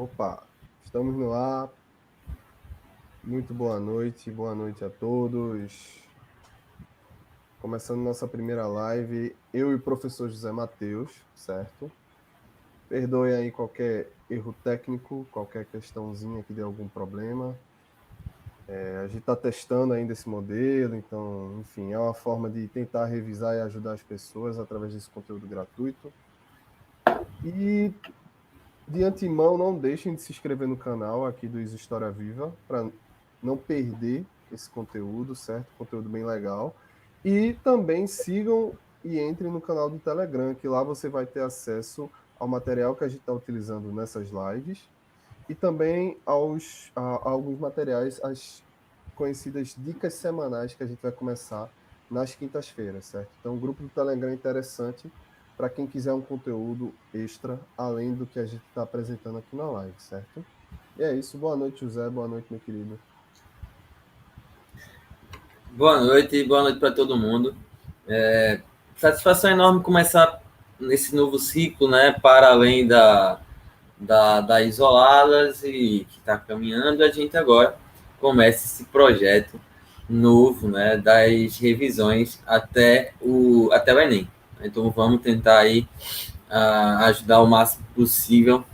Opa, estamos no ar. Muito boa noite a todos. Começando nossa primeira live, eu e o professor José Matheus, certo? Perdoe aí qualquer erro técnico, qualquer questãozinha que dê algum problema. A gente está testando ainda esse modelo, então, enfim, é uma forma de tentar revisar e ajudar as pessoas através desse conteúdo gratuito. E de antemão, não deixem de se inscrever no canal aqui do Iso História Viva, para não perder esse conteúdo, certo? Conteúdo bem legal. E também sigam e entrem no canal do Telegram, que lá você vai ter acesso ao material que a gente está utilizando nessas lives e também a alguns materiais, as conhecidas dicas semanais que a gente vai começar nas quintas-feiras, certo? Então, o grupo do Telegram é interessante para quem quiser um conteúdo extra, além do que a gente está apresentando aqui na live, certo? E é isso. Boa noite, José. Boa noite, meu querido. Boa noite para todo mundo. Satisfação enorme começar nesse novo ciclo, né? Para além da Isoladas e que está caminhando, a gente agora começa esse projeto novo, né? Das revisões até o Enem. Então vamos tentar aí ajudar o máximo possível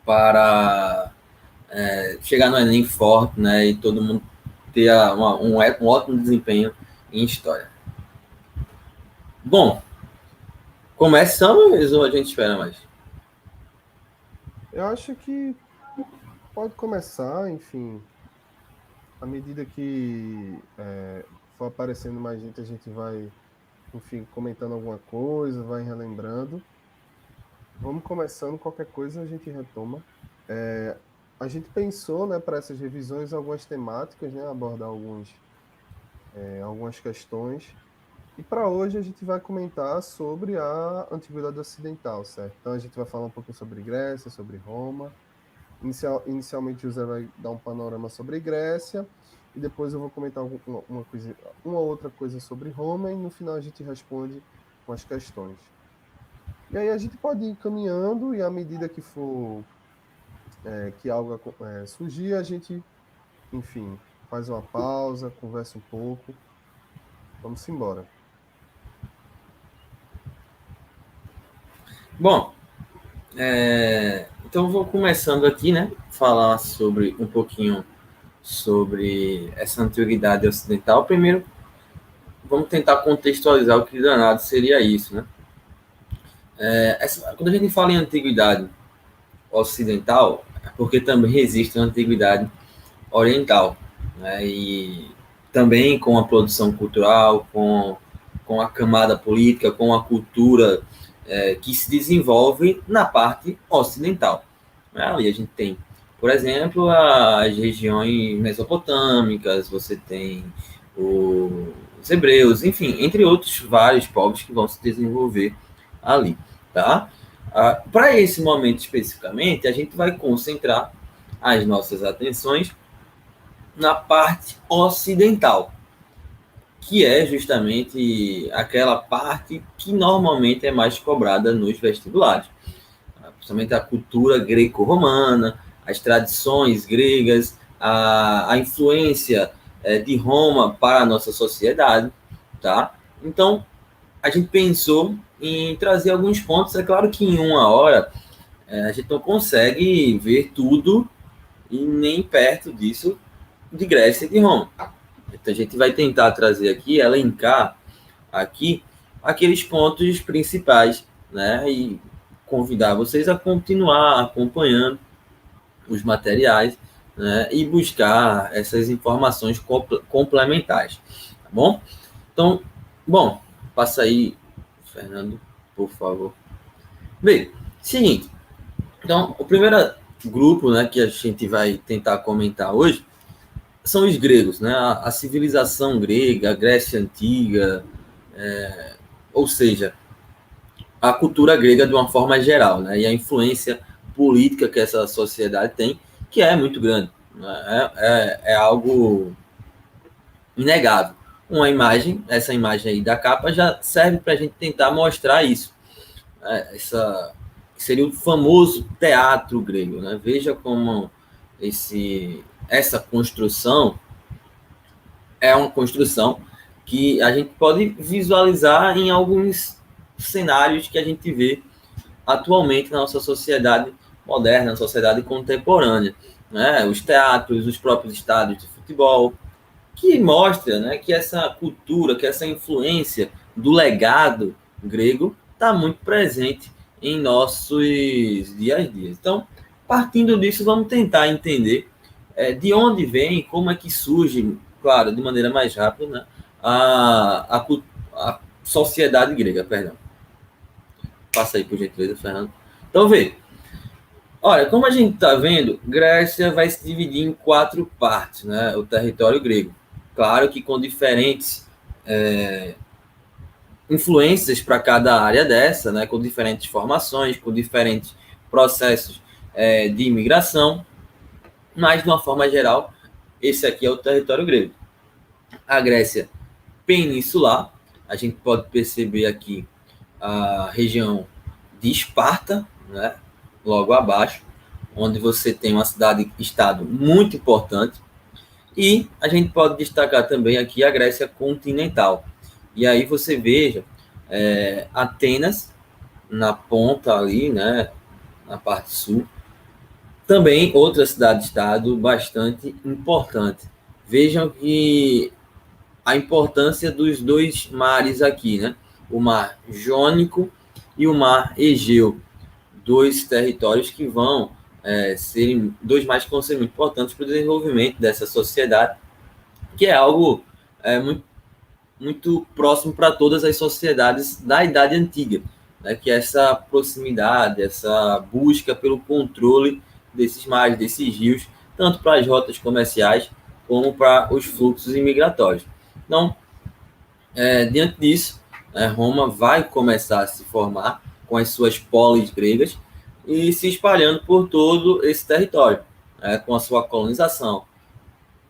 para chegar no Enem forte, né? E todo mundo ter um ótimo desempenho em história. Bom, começamos ou a gente espera mais? Eu acho que pode começar, enfim, à medida que for aparecendo mais gente, a gente vai, enfim, comentando alguma coisa, vai relembrando. Vamos começando, qualquer coisa a gente retoma. É, a gente pensou, né, para essas revisões algumas temáticas, né, abordar algumas questões. E para hoje a gente vai comentar sobre a Antiguidade Ocidental, certo? Então a gente vai falar um pouquinho sobre Grécia, sobre Roma. Inicialmente o José vai dar um panorama sobre Grécia e depois eu vou comentar uma outra coisa sobre Roma e no final a gente responde com as questões. E aí a gente pode ir caminhando e à medida que for que algo surgir, a gente, enfim, faz uma pausa, conversa um pouco. Vamos embora. Bom, então vou começando aqui, né? Falar sobre um pouquinho sobre essa antiguidade ocidental. Primeiro, vamos tentar contextualizar o que danado seria isso, né? Quando a gente fala em antiguidade ocidental, é porque também existe uma antiguidade oriental, né? E também com a produção cultural, com a camada política, com a cultura que se desenvolve na parte ocidental. Né? Ali a gente tem, por exemplo, as regiões mesopotâmicas, você tem os hebreus, enfim, entre outros vários povos que vão se desenvolver ali, tá? Para esse momento especificamente, a gente vai concentrar as nossas atenções na parte ocidental, que é justamente aquela parte que normalmente é mais cobrada nos vestibulares. Principalmente a cultura greco-romana, as tradições gregas, a influência de Roma para a nossa sociedade, tá? Então, a gente pensou em trazer alguns pontos. É claro que em uma hora a gente não consegue ver tudo e nem perto disso de Grécia e de Roma. Então a gente vai tentar trazer aqui, elencar aqui aqueles pontos principais, né? E convidar vocês a continuar acompanhando os materiais, né? E buscar essas informações complementares, tá bom? Então, bom, passa aí, Fernando, por favor. Bem, seguinte. Então, o primeiro grupo, né, que a gente vai tentar comentar hoje são os gregos, né? A civilização grega, a Grécia Antiga, ou seja, a cultura grega de uma forma geral, né? E a influência política que essa sociedade tem, que é muito grande. Né? É algo inegável. Uma imagem, essa imagem aí da capa já serve para a gente tentar mostrar isso. Né? que seria o famoso teatro grego, né? Veja como essa construção é uma construção que a gente pode visualizar em alguns cenários que a gente vê atualmente na nossa sociedade moderna, na sociedade contemporânea, né? Os teatros, os próprios estádios de futebol, que mostra, né, que essa cultura, que essa influência do legado grego está muito presente em nossos dias a dia. Então, partindo disso, vamos tentar entender de onde vem, como é que surge, claro, de maneira mais rápida, né, a sociedade grega, perdão. Passa aí, por gentileza, Fernando. Então, vê. Olha, como a gente está vendo, Grécia vai se dividir em 4 partes, né? O território grego. Claro que com diferentes influências para cada área dessa, né? Com diferentes formações, com diferentes processos de imigração, mas de uma forma geral, esse aqui é o território grego. A Grécia peninsular, a gente pode perceber aqui a região de Esparta, né? Logo abaixo, onde você tem uma cidade-estado muito importante, e a gente pode destacar também aqui a Grécia continental. E aí você veja Atenas na ponta ali, né, na parte sul, também outra cidade-estado bastante importante. Vejam que a importância dos 2 mares aqui, né, o mar Jônico e o mar Egeu, 2 territórios que vão serem 2 mares que vão ser muito importantes para o desenvolvimento dessa sociedade, que é algo muito, muito próximo para todas as sociedades da Idade Antiga, né? Que é essa proximidade, essa busca pelo controle desses mares, desses rios, tanto para as rotas comerciais como para os fluxos imigratórios. Então, diante disso, Roma vai começar a se formar com as suas polis gregas e se espalhando por todo esse território, com a sua colonização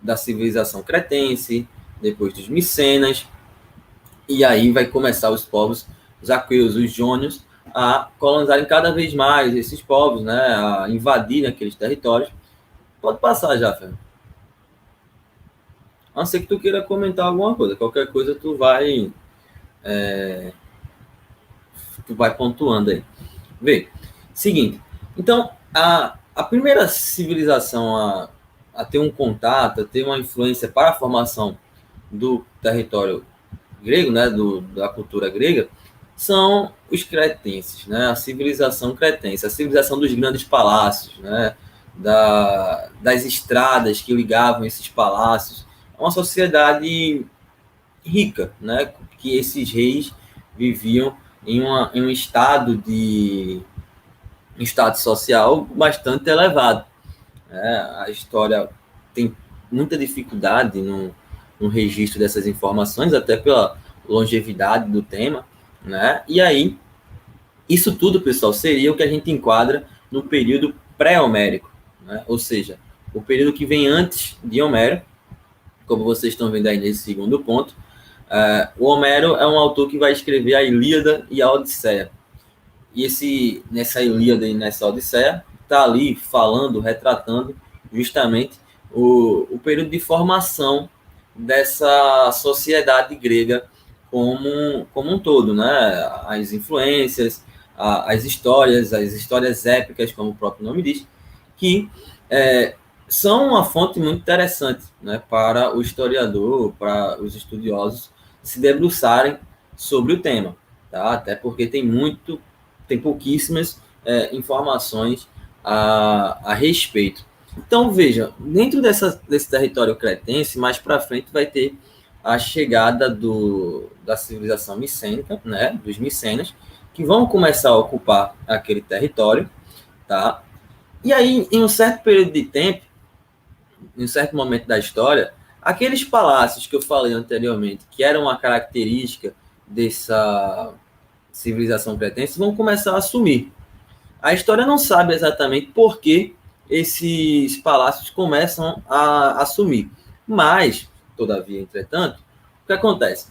da civilização cretense, depois dos micenas, e aí vai começar os povos, os aqueus, os jônios, a colonizarem cada vez mais esses povos, né, a invadirem aqueles territórios. Pode passar já, Fernando. A não ser que tu queira comentar alguma coisa, qualquer coisa tu vai pontuando aí. Vê, seguinte, então, a primeira civilização a ter um contato, a ter uma influência para a formação do território grego, né, da cultura grega, são os cretenses, né, a civilização cretense, a civilização dos grandes palácios, né, das estradas que ligavam esses palácios. É uma sociedade rica, né, que esses reis viviam em um estado social bastante elevado. A história tem muita dificuldade no registro dessas informações, até pela longevidade do tema, né? E aí, isso tudo, pessoal, seria o que a gente enquadra no período pré-homérico, né? Ou seja, o período que vem antes de Homero, como vocês estão vendo aí nesse segundo ponto. O Homero é um autor que vai escrever a Ilíada e a Odisseia. E nessa Ilíada e nessa Odisseia, está ali falando, retratando justamente o período de formação dessa sociedade grega como um todo, né? As influências, as histórias épicas, como o próprio nome diz, que são uma fonte muito interessante, né, para o historiador, para os estudiosos se debruçarem sobre o tema, tá? Até porque tem pouquíssimas informações a respeito. Então, veja, dentro desse território cretense, mais para frente vai ter a chegada da civilização micênica, né, dos micenas, que vão começar a ocupar aquele território, tá? E aí, em um certo período de tempo, em um certo momento da história, aqueles palácios que eu falei anteriormente, que eram uma característica dessa civilização cretense, vão começar a sumir. A história não sabe exatamente por que esses palácios começam a sumir. Mas, todavia, entretanto, o que acontece?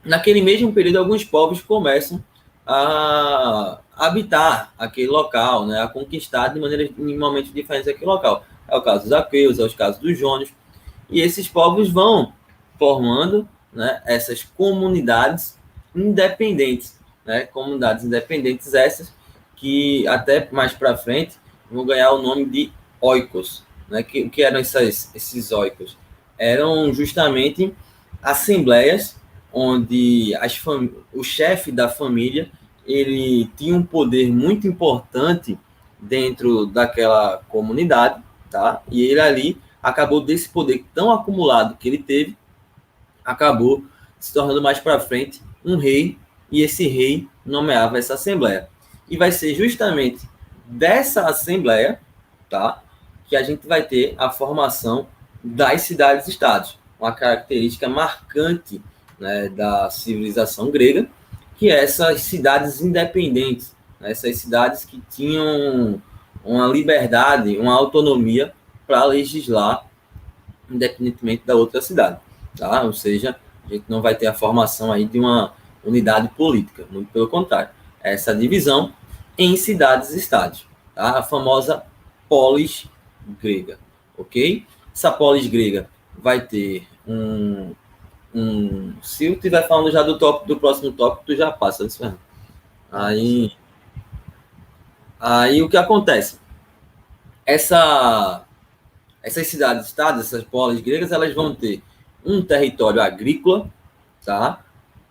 Naquele mesmo período, alguns povos começam a habitar aquele local, né, a conquistar de maneiras, em momentos diferentes aquele local. É o caso dos aqueus, é o caso dos jônios, e esses povos vão formando, né, essas comunidades independentes, né, comunidades independentes essas que até mais para frente vão ganhar o nome de oikos, né, que eram esses oikos? Eram justamente assembleias onde o chefe da família ele tinha um poder muito importante dentro daquela comunidade, tá? E ele ali acabou desse poder tão acumulado que ele teve, acabou se tornando mais para frente um rei, e esse rei nomeava essa assembleia. E vai ser justamente dessa assembleia, tá, que a gente vai ter a formação das cidades-estados, uma característica marcante, né, da civilização grega, que é essas cidades independentes, né, essas cidades que tinham uma liberdade, uma autonomia para legislar independentemente da outra cidade, tá? Ou seja, a gente não vai ter a formação aí de uma unidade política, muito pelo contrário. Essa divisão em cidades-estados, tá? A famosa polis grega, ok? Essa polis grega vai ter se eu estiver falando já do próximo tópico, tu já passa, Fernando. Aí o que acontece? Essas cidades-estados, essas polis gregas, elas vão ter um território agrícola, tá?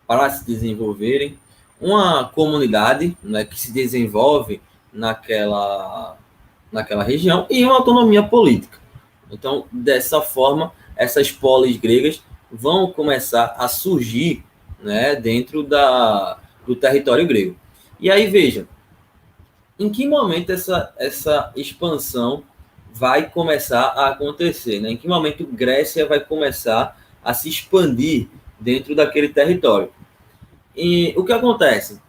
Para se desenvolverem, uma comunidade, né, que se desenvolve naquela região e uma autonomia política. Então, dessa forma, essas polis gregas vão começar a surgir, né, dentro do território grego. E aí, veja, em que momento essa expansão vai começar a acontecer, né? Em que momento Grécia vai começar a se expandir dentro daquele território? E o que acontece?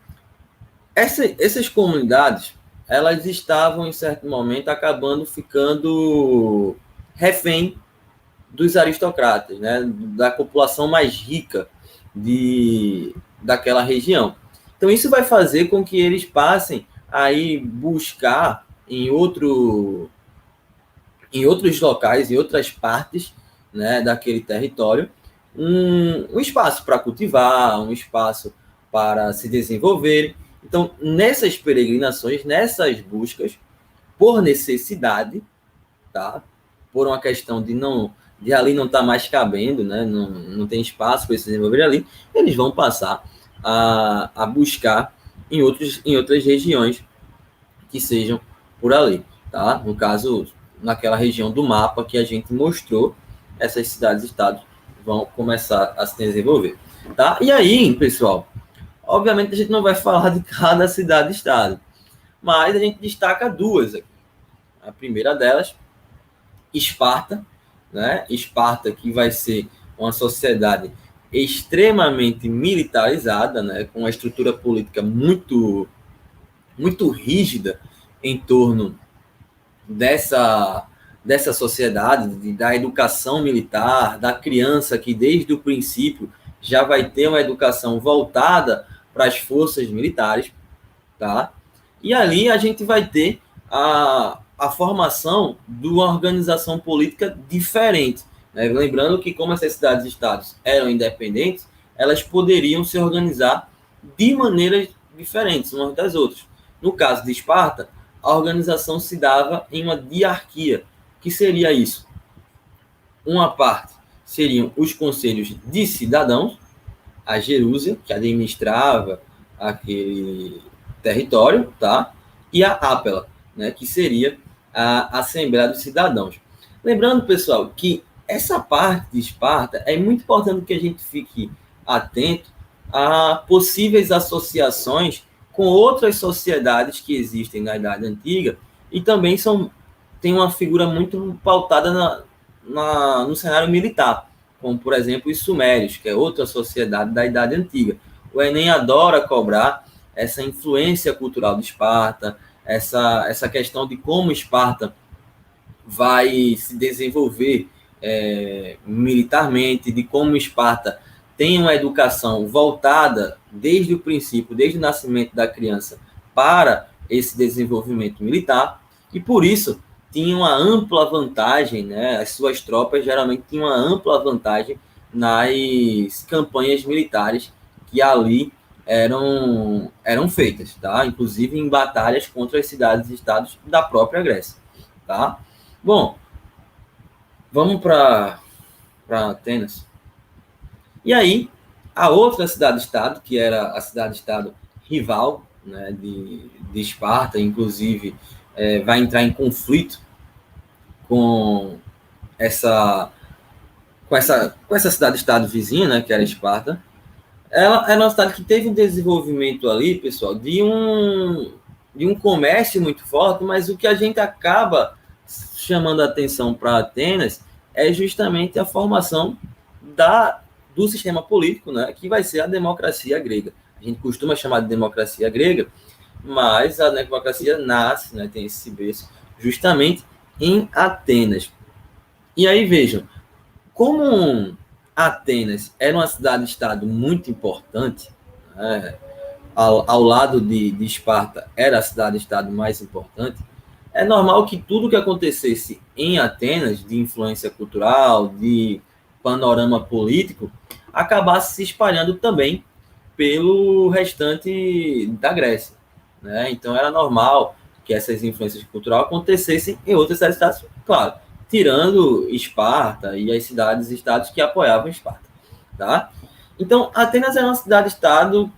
Essas comunidades, elas estavam, em certo momento, acabando ficando refém dos aristocratas, né? Da população mais rica daquela região. Então, isso vai fazer com que eles passem a ir buscar em outros locais, em outras partes, né, daquele território, um espaço para cultivar, um espaço para se desenvolver. Então, nessas peregrinações, nessas buscas, por necessidade, tá? Por uma questão de ali não estar mais cabendo, né? Não tem espaço para se desenvolver ali, eles vão passar a buscar em outras regiões que sejam por ali, tá? No caso, naquela região do mapa que a gente mostrou, essas cidades-estados vão começar a se desenvolver, tá? E aí, pessoal, obviamente a gente não vai falar de cada cidade-estado, mas a gente destaca duas aqui. A primeira delas, Esparta, né? Esparta, que vai ser uma sociedade extremamente militarizada, né? Com uma estrutura política muito, muito rígida em torno dessa sociedade, da educação militar, da criança que desde o princípio já vai ter uma educação voltada para as forças militares, tá? E ali a gente vai ter a formação de uma organização política diferente, né? Lembrando que como essas cidades-estados eram independentes, elas poderiam se organizar de maneiras diferentes umas das outras. No caso de Esparta, a organização se dava em uma diarquia. O que seria isso? Uma parte seriam os conselhos de cidadãos, a gerúsia, que administrava aquele território, tá? E a ápela, né, que seria a Assembleia dos Cidadãos. Lembrando, pessoal, que essa parte de Esparta é muito importante que a gente fique atento a possíveis associações com outras sociedades que existem na Idade Antiga e também tem uma figura muito pautada no cenário militar, como, por exemplo, os Sumérios, que é outra sociedade da Idade Antiga. O Enem adora cobrar essa influência cultural de Esparta, essa questão de como Esparta vai se desenvolver militarmente, de como Esparta tem uma educação voltada desde o princípio, desde o nascimento da criança, para esse desenvolvimento militar, e por isso tinha uma ampla vantagem, né? As suas tropas geralmente tinham uma ampla vantagem nas campanhas militares que ali eram feitas, tá? Inclusive em batalhas contra as cidades e estados da própria Grécia, tá? Bom, vamos para Atenas. E aí, a outra cidade-estado, que era a cidade-estado rival, né, de Esparta, inclusive vai entrar em conflito com essa cidade-estado vizinha, né, que era Esparta. Ela era uma cidade que teve um desenvolvimento ali, pessoal, de um comércio muito forte, mas o que a gente acaba chamando a atenção para Atenas é justamente a formação do sistema político, né, que vai ser a democracia grega. A gente costuma chamar de democracia grega, mas a democracia nasce, né, tem esse berço, justamente em Atenas. E aí, vejam, como Atenas era uma cidade-estado muito importante, né, ao lado de Esparta era a cidade-estado mais importante, é normal que tudo que acontecesse em Atenas, de influência cultural, de panorama político, acabasse se espalhando também pelo restante da Grécia, né? Então era normal que essas influências culturais acontecessem em outras cidades-estados, claro, tirando Esparta e as cidades-estados que apoiavam Esparta, tá? Então, Atenas era uma cidade-estado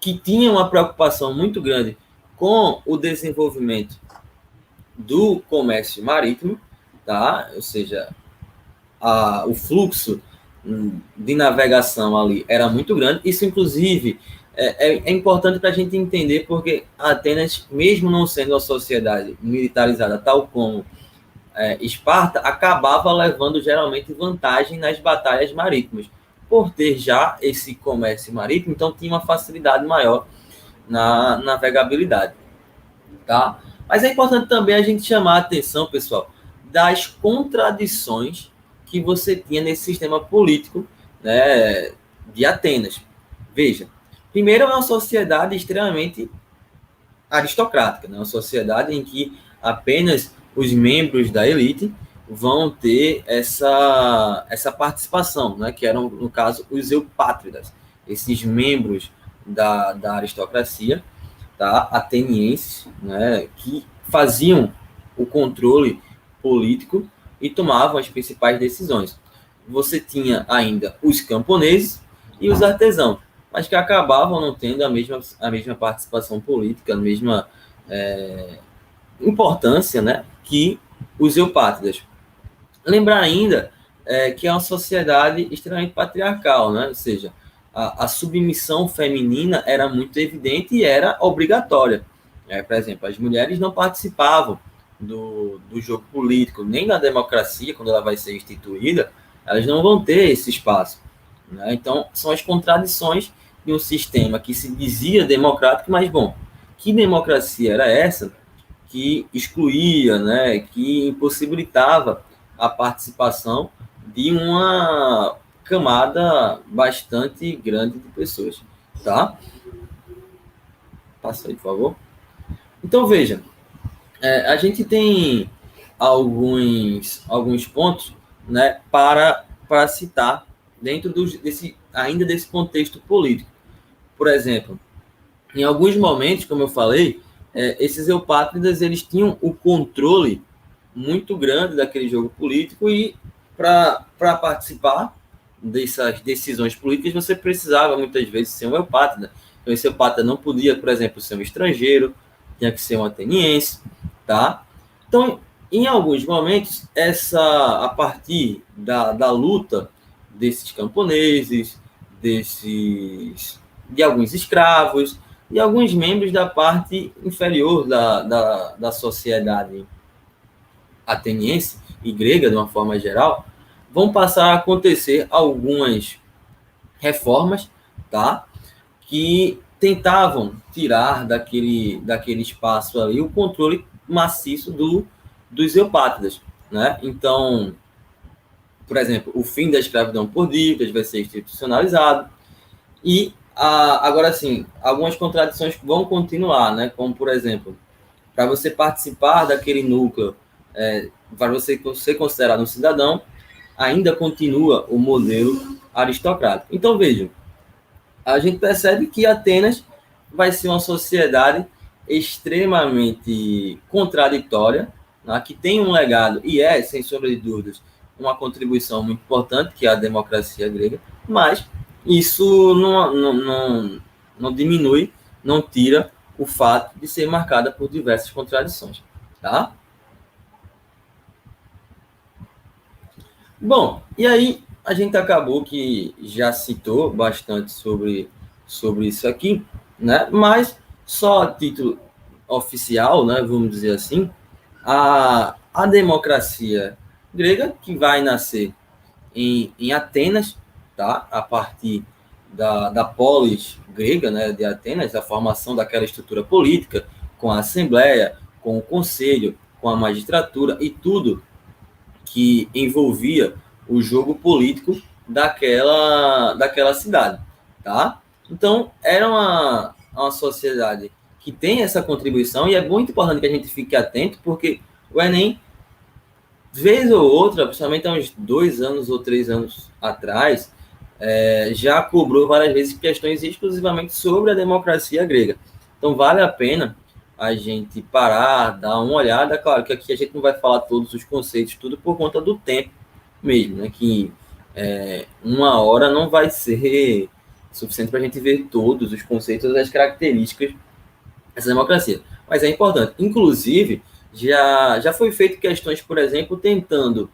que tinha uma preocupação muito grande com o desenvolvimento do comércio marítimo, tá? Ou seja, o fluxo de navegação ali era muito grande. Isso, inclusive, é importante para a gente entender, porque Atenas, mesmo não sendo uma sociedade militarizada tal como Esparta, acabava levando geralmente vantagem nas batalhas marítimas, por ter já esse comércio marítimo, então tinha uma facilidade maior na navegabilidade, tá? Mas é importante também a gente chamar a atenção, pessoal, das contradições que você tinha nesse sistema político, né, de Atenas. Veja, primeiro é uma sociedade extremamente aristocrática, né? Uma sociedade em que apenas os membros da elite vão ter essa participação, né? Que eram, no caso, os eupátridas, esses membros da aristocracia, tá? Atenienses, né? Que faziam o controle político e tomavam as principais decisões. Você tinha ainda os camponeses e os artesãos, mas que acabavam não tendo a mesma participação política, a mesma importância, né, que os eupátridas. Lembrar ainda que é uma sociedade extremamente patriarcal, né? Ou seja, a submissão feminina era muito evidente e era obrigatória. Por exemplo, as mulheres não participavam do jogo político, nem da democracia, quando ela vai ser instituída, elas não vão ter esse espaço, né? Então, são as contradições de um sistema que se dizia democrático, mas, bom, que democracia era essa que excluía, né, que impossibilitava a participação de uma camada bastante grande de pessoas, tá? Passa aí, por favor. Então, veja, a gente tem alguns pontos, né, para citar dentro ainda desse contexto político. Por exemplo, em alguns momentos, como eu falei, esses eupátridas eles tinham o controle muito grande daquele jogo político e para participar dessas decisões políticas você precisava muitas vezes ser um eupátrida. Então esse eupátrida não podia, por exemplo, ser um estrangeiro, tinha que ser um ateniense, tá? Então, em alguns momentos, a partir da luta desses camponeses, de alguns escravos, e alguns membros da parte inferior da sociedade ateniense e grega, de uma forma geral, vão passar a acontecer algumas reformas, tá? Que tentavam tirar daquele espaço ali o controle maciço dos eupátridas, né? Então, por exemplo, o fim da escravidão por dívidas vai ser institucionalizado e Agora, sim, algumas contradições vão continuar, né? Como, por exemplo, para você participar daquele núcleo, para você ser considerado um cidadão, ainda continua o modelo aristocrático. Então, vejam, a gente percebe que Atenas vai ser uma sociedade extremamente contraditória, né, que tem um legado, e sem sombra de dúvidas, uma contribuição muito importante, que é a democracia grega, mas isso não diminui, não tira o fato de ser marcada por diversas contradições. Tá? Bom, e aí a gente acabou que já citou bastante sobre isso aqui, né? Mas só a título oficial, né, vamos dizer assim, a democracia grega, que vai nascer em Atenas, tá? A partir da polis grega, né, de Atenas, a formação daquela estrutura política, com a assembleia, com o conselho, com a magistratura e tudo que envolvia o jogo político daquela cidade, tá? Então, era uma sociedade que tem essa contribuição e é muito importante que a gente fique atento, porque o Enem, vez ou outra, principalmente há uns 2 anos ou 3 anos atrás, já cobrou várias vezes questões exclusivamente sobre a democracia grega. Então, vale a pena a gente parar, dar uma olhada. Claro que aqui a gente não vai falar todos os conceitos, tudo por conta do tempo mesmo, né? Que 1 hora não vai ser suficiente para a gente ver todos os conceitos e as características dessa democracia. Mas é importante. Inclusive, já foi feito questões, por exemplo, tentando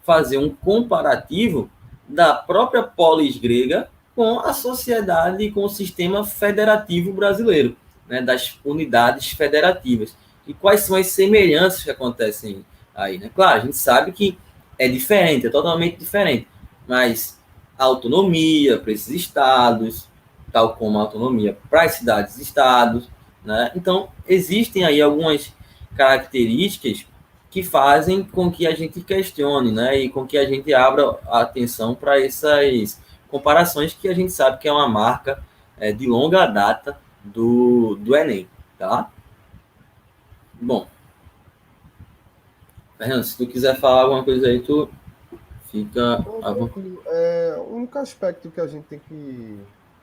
fazer um comparativo da própria polis grega com a sociedade, com o sistema federativo brasileiro, né, das unidades federativas. E quais são as semelhanças que acontecem aí, né? Claro, a gente sabe que é diferente, é totalmente diferente, mas a autonomia para esses estados, tal como a autonomia para as cidades e estados, né? Então, existem aí algumas características que fazem com que a gente questione, né? E com que a gente abra a atenção para essas comparações que a gente sabe que é uma marca de longa data do Enem, tá? Bom, Fernando, se tu quiser falar alguma coisa aí, tu fica Então, à vontade. tranquilo. O único aspecto que a gente tem que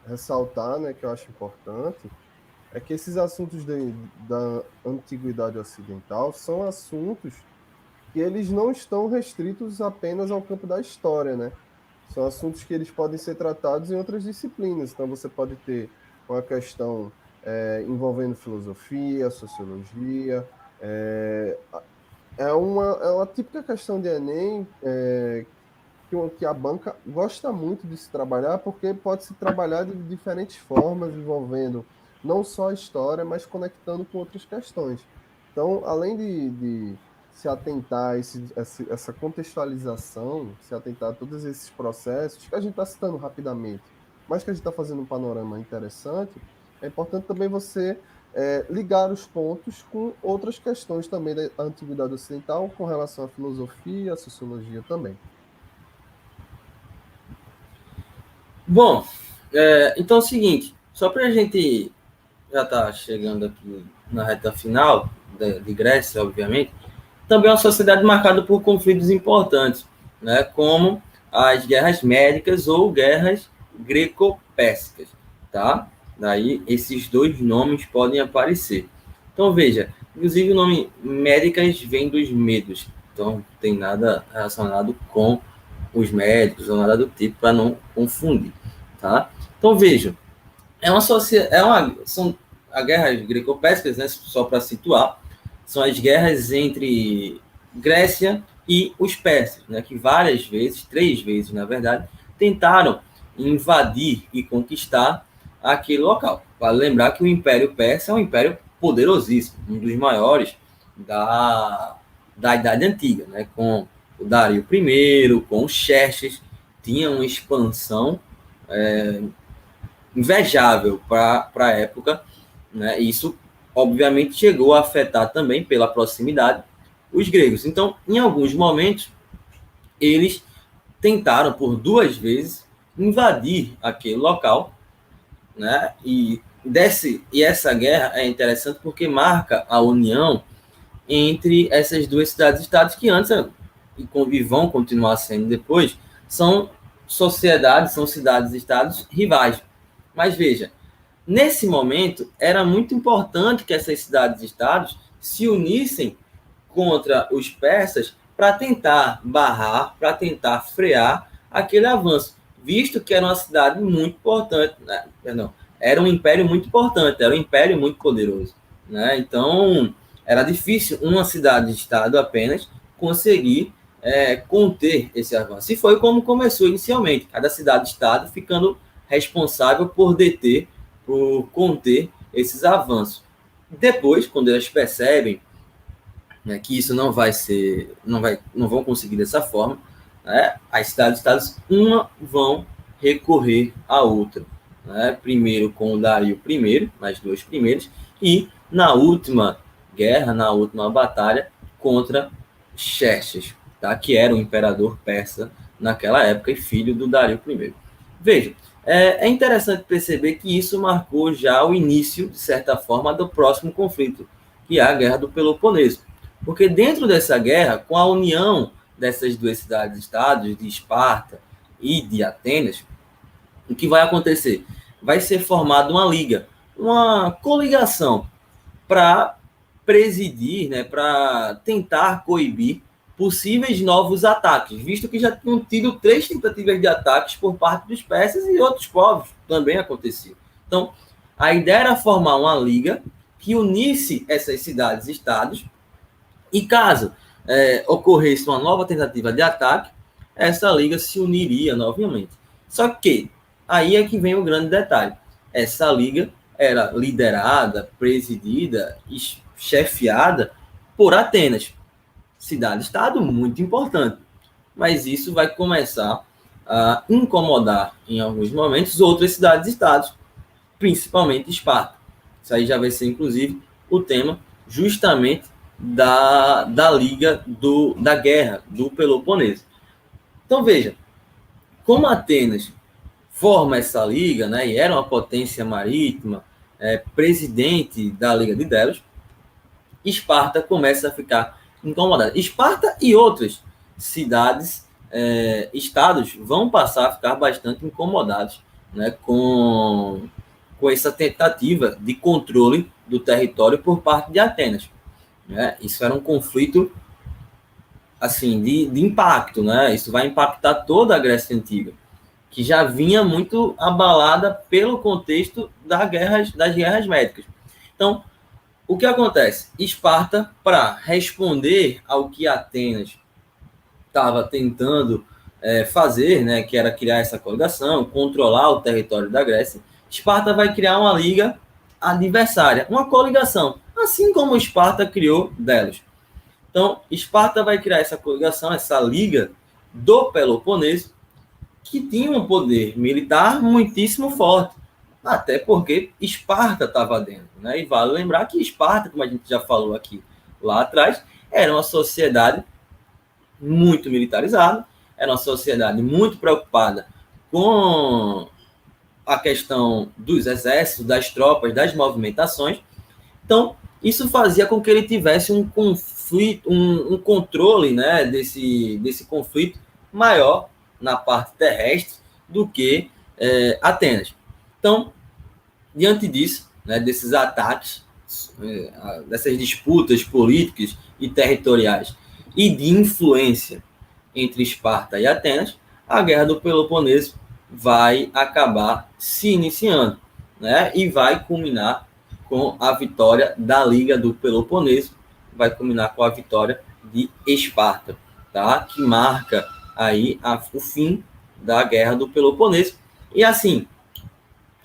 ressaltar, né, que eu acho importante, é que esses assuntos da antiguidade ocidental são assuntos que eles não estão restritos apenas ao campo da história, né? São assuntos que eles podem ser tratados em outras disciplinas. Então, você pode ter uma questão envolvendo filosofia, sociologia. É uma típica questão de Enem, que a banca gosta muito de se trabalhar, porque pode se trabalhar de diferentes formas, envolvendo não só a história, mas conectando com outras questões. Então, além de se atentar a essa contextualização, se atentar a todos esses processos, que a gente está citando rapidamente, mas que a gente está fazendo um panorama interessante, é importante também você ligar os pontos com outras questões também da antiguidade ocidental, com relação à filosofia, à sociologia também. Bom, então é o seguinte, só para a gente já tá chegando aqui na reta final de Grécia, obviamente, também é uma sociedade marcada por conflitos importantes, né, como as guerras médicas ou guerras greco-pérsicas, tá? Daí esses dois nomes podem aparecer. Então veja, inclusive o nome médicas vem dos medos, então não tem nada relacionado com os médicos ou nada do tipo para não confundir, tá? Então veja, são as guerras greco-pérsicas, né, só para situar, são as guerras entre Grécia e os persas, né, que várias vezes, 3 vezes na verdade, tentaram invadir e conquistar aquele local. Vale lembrar que o Império Persa é um império poderosíssimo, um dos maiores da Idade Antiga, né, com o Dario I, com o Xerxes, tinha uma expansão invejável para a época, né? Isso, obviamente, chegou a afetar também, pela proximidade, os gregos. Então, em alguns momentos, eles tentaram, por 2 vezes, invadir aquele local né? E essa guerra é interessante porque marca a união entre essas duas cidades-estados que antes e vão continuar sendo depois, são sociedades, são cidades-estados rivais. Mas veja, nesse momento era muito importante que essas cidades-estados se unissem contra os persas para tentar barrar, para tentar frear aquele avanço, visto que era uma cidade muito importante, né? Perdão, era um império muito importante, era um império muito poderoso, né? Então era difícil uma cidade-estado apenas conseguir conter esse avanço. E foi como começou inicialmente, cada cidade-estado ficando responsável por deter, por conter esses avanços. Depois, quando elas percebem, né, que isso não vai ser, não vão conseguir dessa forma, né, as cidades-estados uma vão recorrer à outra, né, primeiro com o Dario I, nas duas primeiras, e na última guerra, na última batalha contra Xerxes, tá, que era o imperador persa naquela época e filho do Dario I. Veja, é interessante perceber que isso marcou já o início, de certa forma, do próximo conflito, que é a Guerra do Peloponeso. Porque dentro dessa guerra, com a união dessas duas cidades-estados, de Esparta e de Atenas, o que vai acontecer? Vai ser formada uma liga, uma coligação para presidir, né, para tentar coibir possíveis novos ataques, visto que já tinham tido 3 tentativas de ataques por parte dos persas e outros povos também aconteciam. Então, a ideia era formar uma liga que unisse essas cidades-estados e caso ocorresse uma nova tentativa de ataque, essa liga se uniria novamente. Só que aí é que vem o grande detalhe. Essa liga era liderada, presidida e chefiada por Atenas, cidade-estado muito importante. Mas isso vai começar a incomodar em alguns momentos outras cidades-estados, principalmente Esparta. Isso aí já vai ser, inclusive, o tema justamente da liga da guerra do Peloponeso. Então veja, como Atenas forma essa liga, né, e era uma potência marítima, presidente da Liga de Delos, Esparta começa a ficar incomodada. Esparta e outras cidades, estados, vão passar a ficar bastante incomodados, né, com essa tentativa de controle do território por parte de Atenas. Né? Isso era um conflito assim de impacto, né? Isso vai impactar toda a Grécia Antiga, que já vinha muito abalada pelo contexto das guerras médicas. Então, o que acontece? Esparta, para responder ao que Atenas estava tentando fazer, né, que era criar essa coligação, controlar o território da Grécia, Esparta vai criar uma liga adversária, uma coligação, assim como Esparta criou Delos. Então, Esparta vai criar essa coligação, essa liga do Peloponeso, que tinha um poder militar muitíssimo forte, até porque Esparta estava dentro, né? E vale lembrar que Esparta, como a gente já falou aqui lá atrás, era uma sociedade muito militarizada, era uma sociedade muito preocupada com a questão dos exércitos, das tropas, das movimentações. Então, isso fazia com que ele tivesse um conflito, um controle, né, desse conflito maior na parte terrestre do que Atenas. Então, diante disso, né, desses ataques, dessas disputas políticas e territoriais e de influência entre Esparta e Atenas, a Guerra do Peloponeso vai acabar se iniciando, né, e vai culminar com a vitória da Liga do Peloponeso, vai culminar com a vitória de Esparta, tá? Que marca aí o fim da Guerra do Peloponeso. E assim,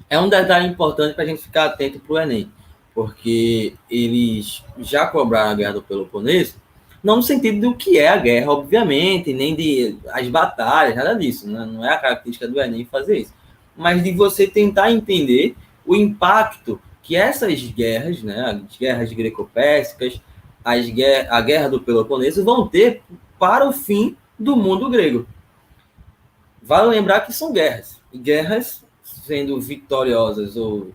é um detalhe importante para a gente ficar atento para o Enem, porque eles já cobraram a Guerra do Peloponeso, não no sentido do que é a guerra, obviamente, nem de as batalhas, nada disso, né? Não é a característica do Enem fazer isso, mas de você tentar entender o impacto que essas guerras, né, as guerras greco-pérsicas, a Guerra do Peloponeso, vão ter para o fim do mundo grego. Vale lembrar que são guerras, e guerras sendo vitoriosas ou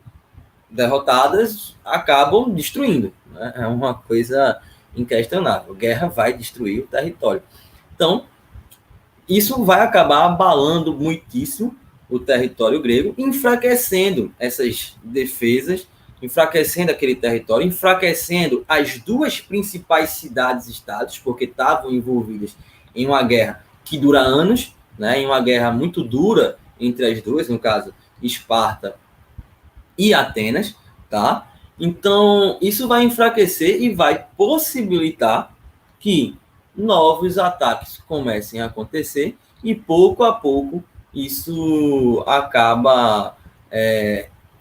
derrotadas, acabam destruindo. Né? É uma coisa inquestionável. Guerra vai destruir o território. Então, isso vai acabar abalando muitíssimo o território grego, enfraquecendo essas defesas, enfraquecendo aquele território, enfraquecendo as duas principais cidades-estados, porque estavam envolvidas em uma guerra que dura anos, né, em uma guerra muito dura entre as duas, no caso, Esparta e Atenas, tá? Então, isso vai enfraquecer e vai possibilitar que novos ataques comecem a acontecer e pouco a pouco isso acaba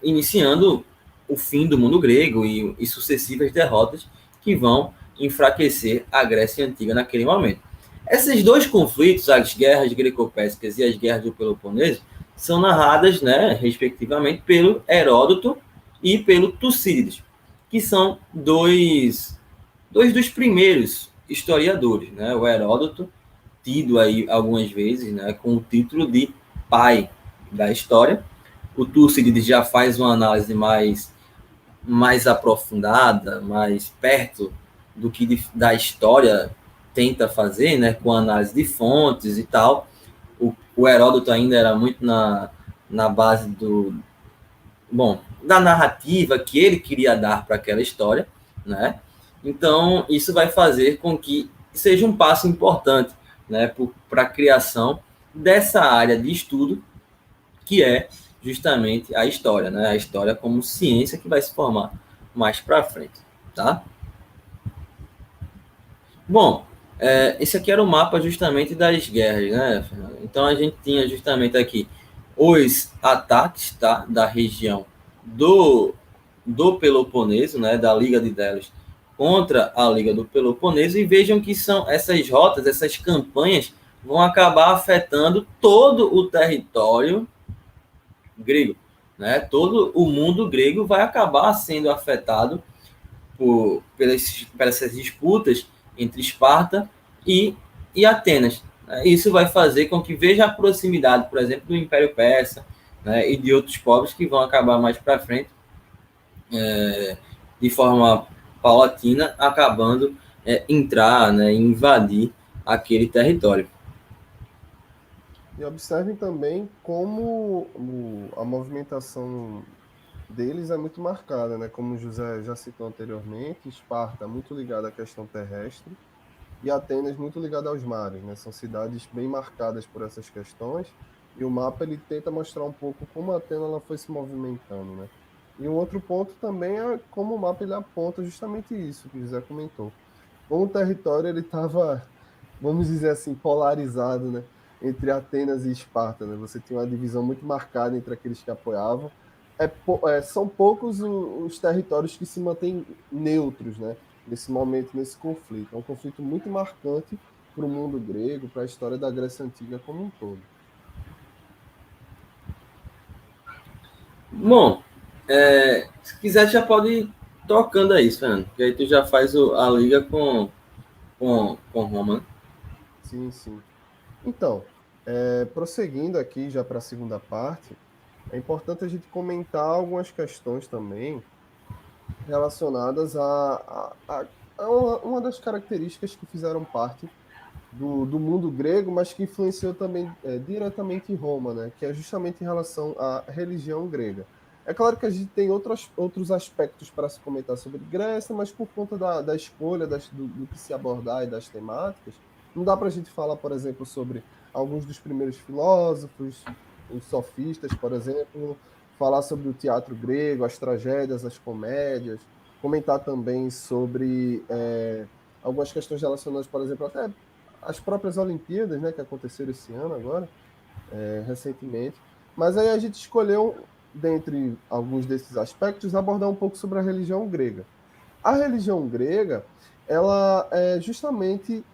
iniciando o fim do mundo grego e sucessivas derrotas que vão enfraquecer a Grécia Antiga naquele momento. Esses dois conflitos, as guerras greco-pérsicas e as guerras do Peloponeso, são narradas, né, respectivamente, pelo Heródoto e pelo Tucídides, que são dois dos primeiros historiadores, né? O Heródoto, tido aí algumas vezes, né, com o título de pai da história. O Tucídides já faz uma análise mais aprofundada, mais perto do que da história tenta fazer, né, com análise de fontes e tal. O Heródoto ainda era muito na base da narrativa que ele queria dar para aquela história, né? Então, isso vai fazer com que seja um passo importante, né, para a criação dessa área de estudo, que é justamente a história, né? A história como ciência que vai se formar mais para frente, tá? Bom, esse aqui era o mapa justamente das guerras, né, Fernando? Então, a gente tinha justamente aqui os ataques, tá, da região do Peloponeso, né, da Liga de Delos contra a Liga do Peloponeso, e vejam que são essas rotas, essas campanhas vão acabar afetando todo o território grego, né? Todo o mundo grego vai acabar sendo afetado pelas disputas entre Esparta e Atenas. Isso vai fazer com que veja a proximidade, por exemplo, do Império Persa, né, e de outros povos que vão acabar mais para frente, de forma paulatina, acabando entrar, né, invadir aquele território. E observem também como a movimentação deles é muito marcada, né? Como o José já citou anteriormente, Esparta muito ligada à questão terrestre e Atenas muito ligada aos mares, né? São cidades bem marcadas por essas questões e o mapa ele tenta mostrar um pouco como a Atenas ela foi se movimentando, né? E um outro ponto também é como o mapa ele aponta justamente isso que o José comentou. Como o território ele estava, vamos dizer assim, polarizado, né? Entre Atenas e Esparta, né? Você tinha uma divisão muito marcada entre aqueles que apoiavam. São poucos os territórios que se mantêm neutros, né? Nesse momento, nesse conflito. É um conflito muito marcante para o mundo grego, para a história da Grécia Antiga como um todo. Bom, se quiser já pode ir tocando aí, Fernando, que aí tu já faz a liga com Roma. Sim, sim. Então, prosseguindo aqui já para a segunda parte, é importante a gente comentar algumas questões também relacionadas a uma das características que fizeram parte do mundo grego, mas que influenciou também diretamente Roma, né? Que é justamente em relação à religião grega. É claro que a gente tem outros aspectos para se comentar sobre Grécia, mas por conta da escolha do que se abordar e das temáticas, não dá para a gente falar, por exemplo, sobre alguns dos primeiros filósofos, os sofistas, por exemplo, falar sobre o teatro grego, as tragédias, as comédias, comentar também sobre algumas questões relacionadas, por exemplo, até as próprias Olimpíadas, né, que aconteceram esse ano agora, recentemente. Mas aí a gente escolheu, dentre alguns desses aspectos, abordar um pouco sobre a religião grega. A religião grega, ela é justamente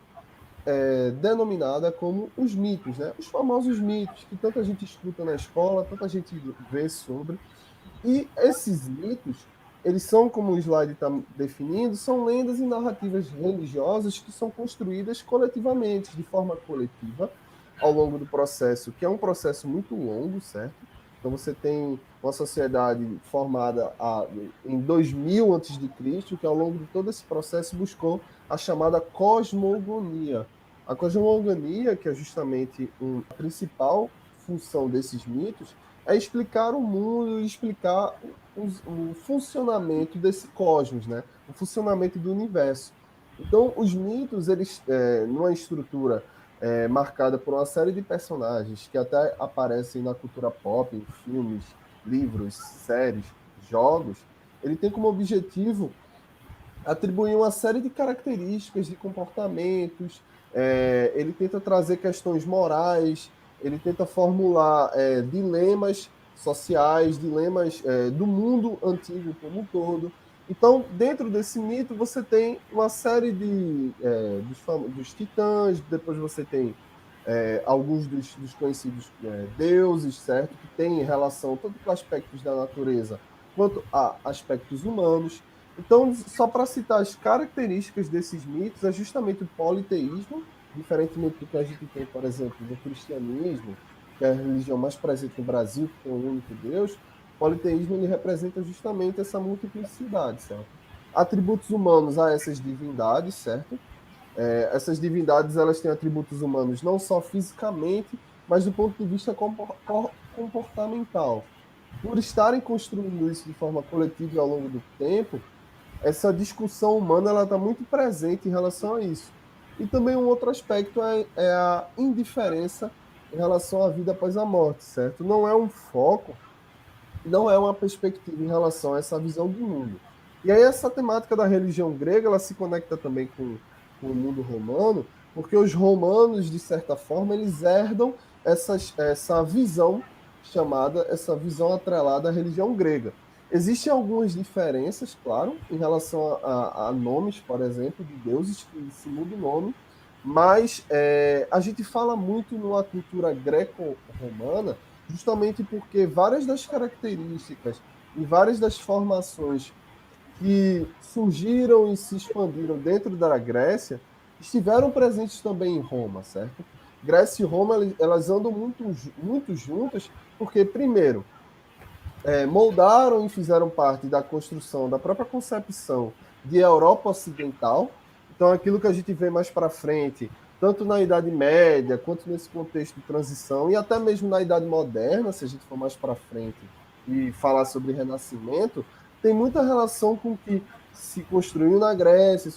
denominada como os mitos, né? Os famosos mitos que tanta gente escuta na escola, tanta gente vê sobre. E esses mitos, eles são, como o slide está definindo, são lendas e narrativas religiosas que são construídas coletivamente, de forma coletiva, ao longo do processo, que é um processo muito longo, certo? Então você tem uma sociedade formada em 2000 a.C., que ao longo de todo esse processo buscou a chamada cosmogonia. A cosmogonia, que é justamente a principal função desses mitos, é explicar o mundo e explicar o funcionamento desse cosmos, né? O funcionamento do universo. Então, os mitos, eles, numa estrutura marcada por uma série de personagens que até aparecem na cultura pop, em filmes, livros, séries, jogos, ele tem como objetivo atribuir uma série de características, de comportamentos, ele tenta trazer questões morais, ele tenta formular dilemas sociais, dilemas do mundo antigo como um todo. Então, dentro desse mito, você tem uma série dos titãs, depois você tem alguns dos conhecidos deuses, certo? Que têm relação tanto com aspectos da natureza quanto a aspectos humanos. Então, só para citar as características desses mitos, é justamente o politeísmo, diferentemente do que a gente tem, por exemplo, no cristianismo, que é a religião mais presente no Brasil, que tem um único Deus. O politeísmo ele representa justamente essa multiplicidade, certo? Atributos humanos a essas divindades, certo? Essas divindades elas têm atributos humanos não só fisicamente, mas do ponto de vista comportamental. Por estarem construindo isso de forma coletiva e ao longo do tempo, essa discussão humana ela está muito presente em relação a isso. E também um outro aspecto é a indiferença em relação à vida após a morte, certo? Não é um foco, não é uma perspectiva em relação a essa visão de mundo. E aí essa temática da religião grega, ela se conecta também com o mundo romano, porque os romanos, de certa forma, eles herdam essa visão essa visão atrelada à religião grega. Existem algumas diferenças, claro, em relação a nomes, por exemplo, de deuses que se muda o nome, mas a gente fala muito numa cultura greco-romana justamente porque várias das características e várias das formações que surgiram e se expandiram dentro da Grécia estiveram presentes também em Roma, certo? Grécia e Roma elas andam muito juntas porque, primeiro, moldaram e fizeram parte da construção, da própria concepção de Europa Ocidental. Então, aquilo que a gente vê mais para frente, tanto na Idade Média, quanto nesse contexto de transição, e até mesmo na Idade Moderna, se a gente for mais para frente e falar sobre Renascimento, tem muita relação com o que se construiu na Grécia,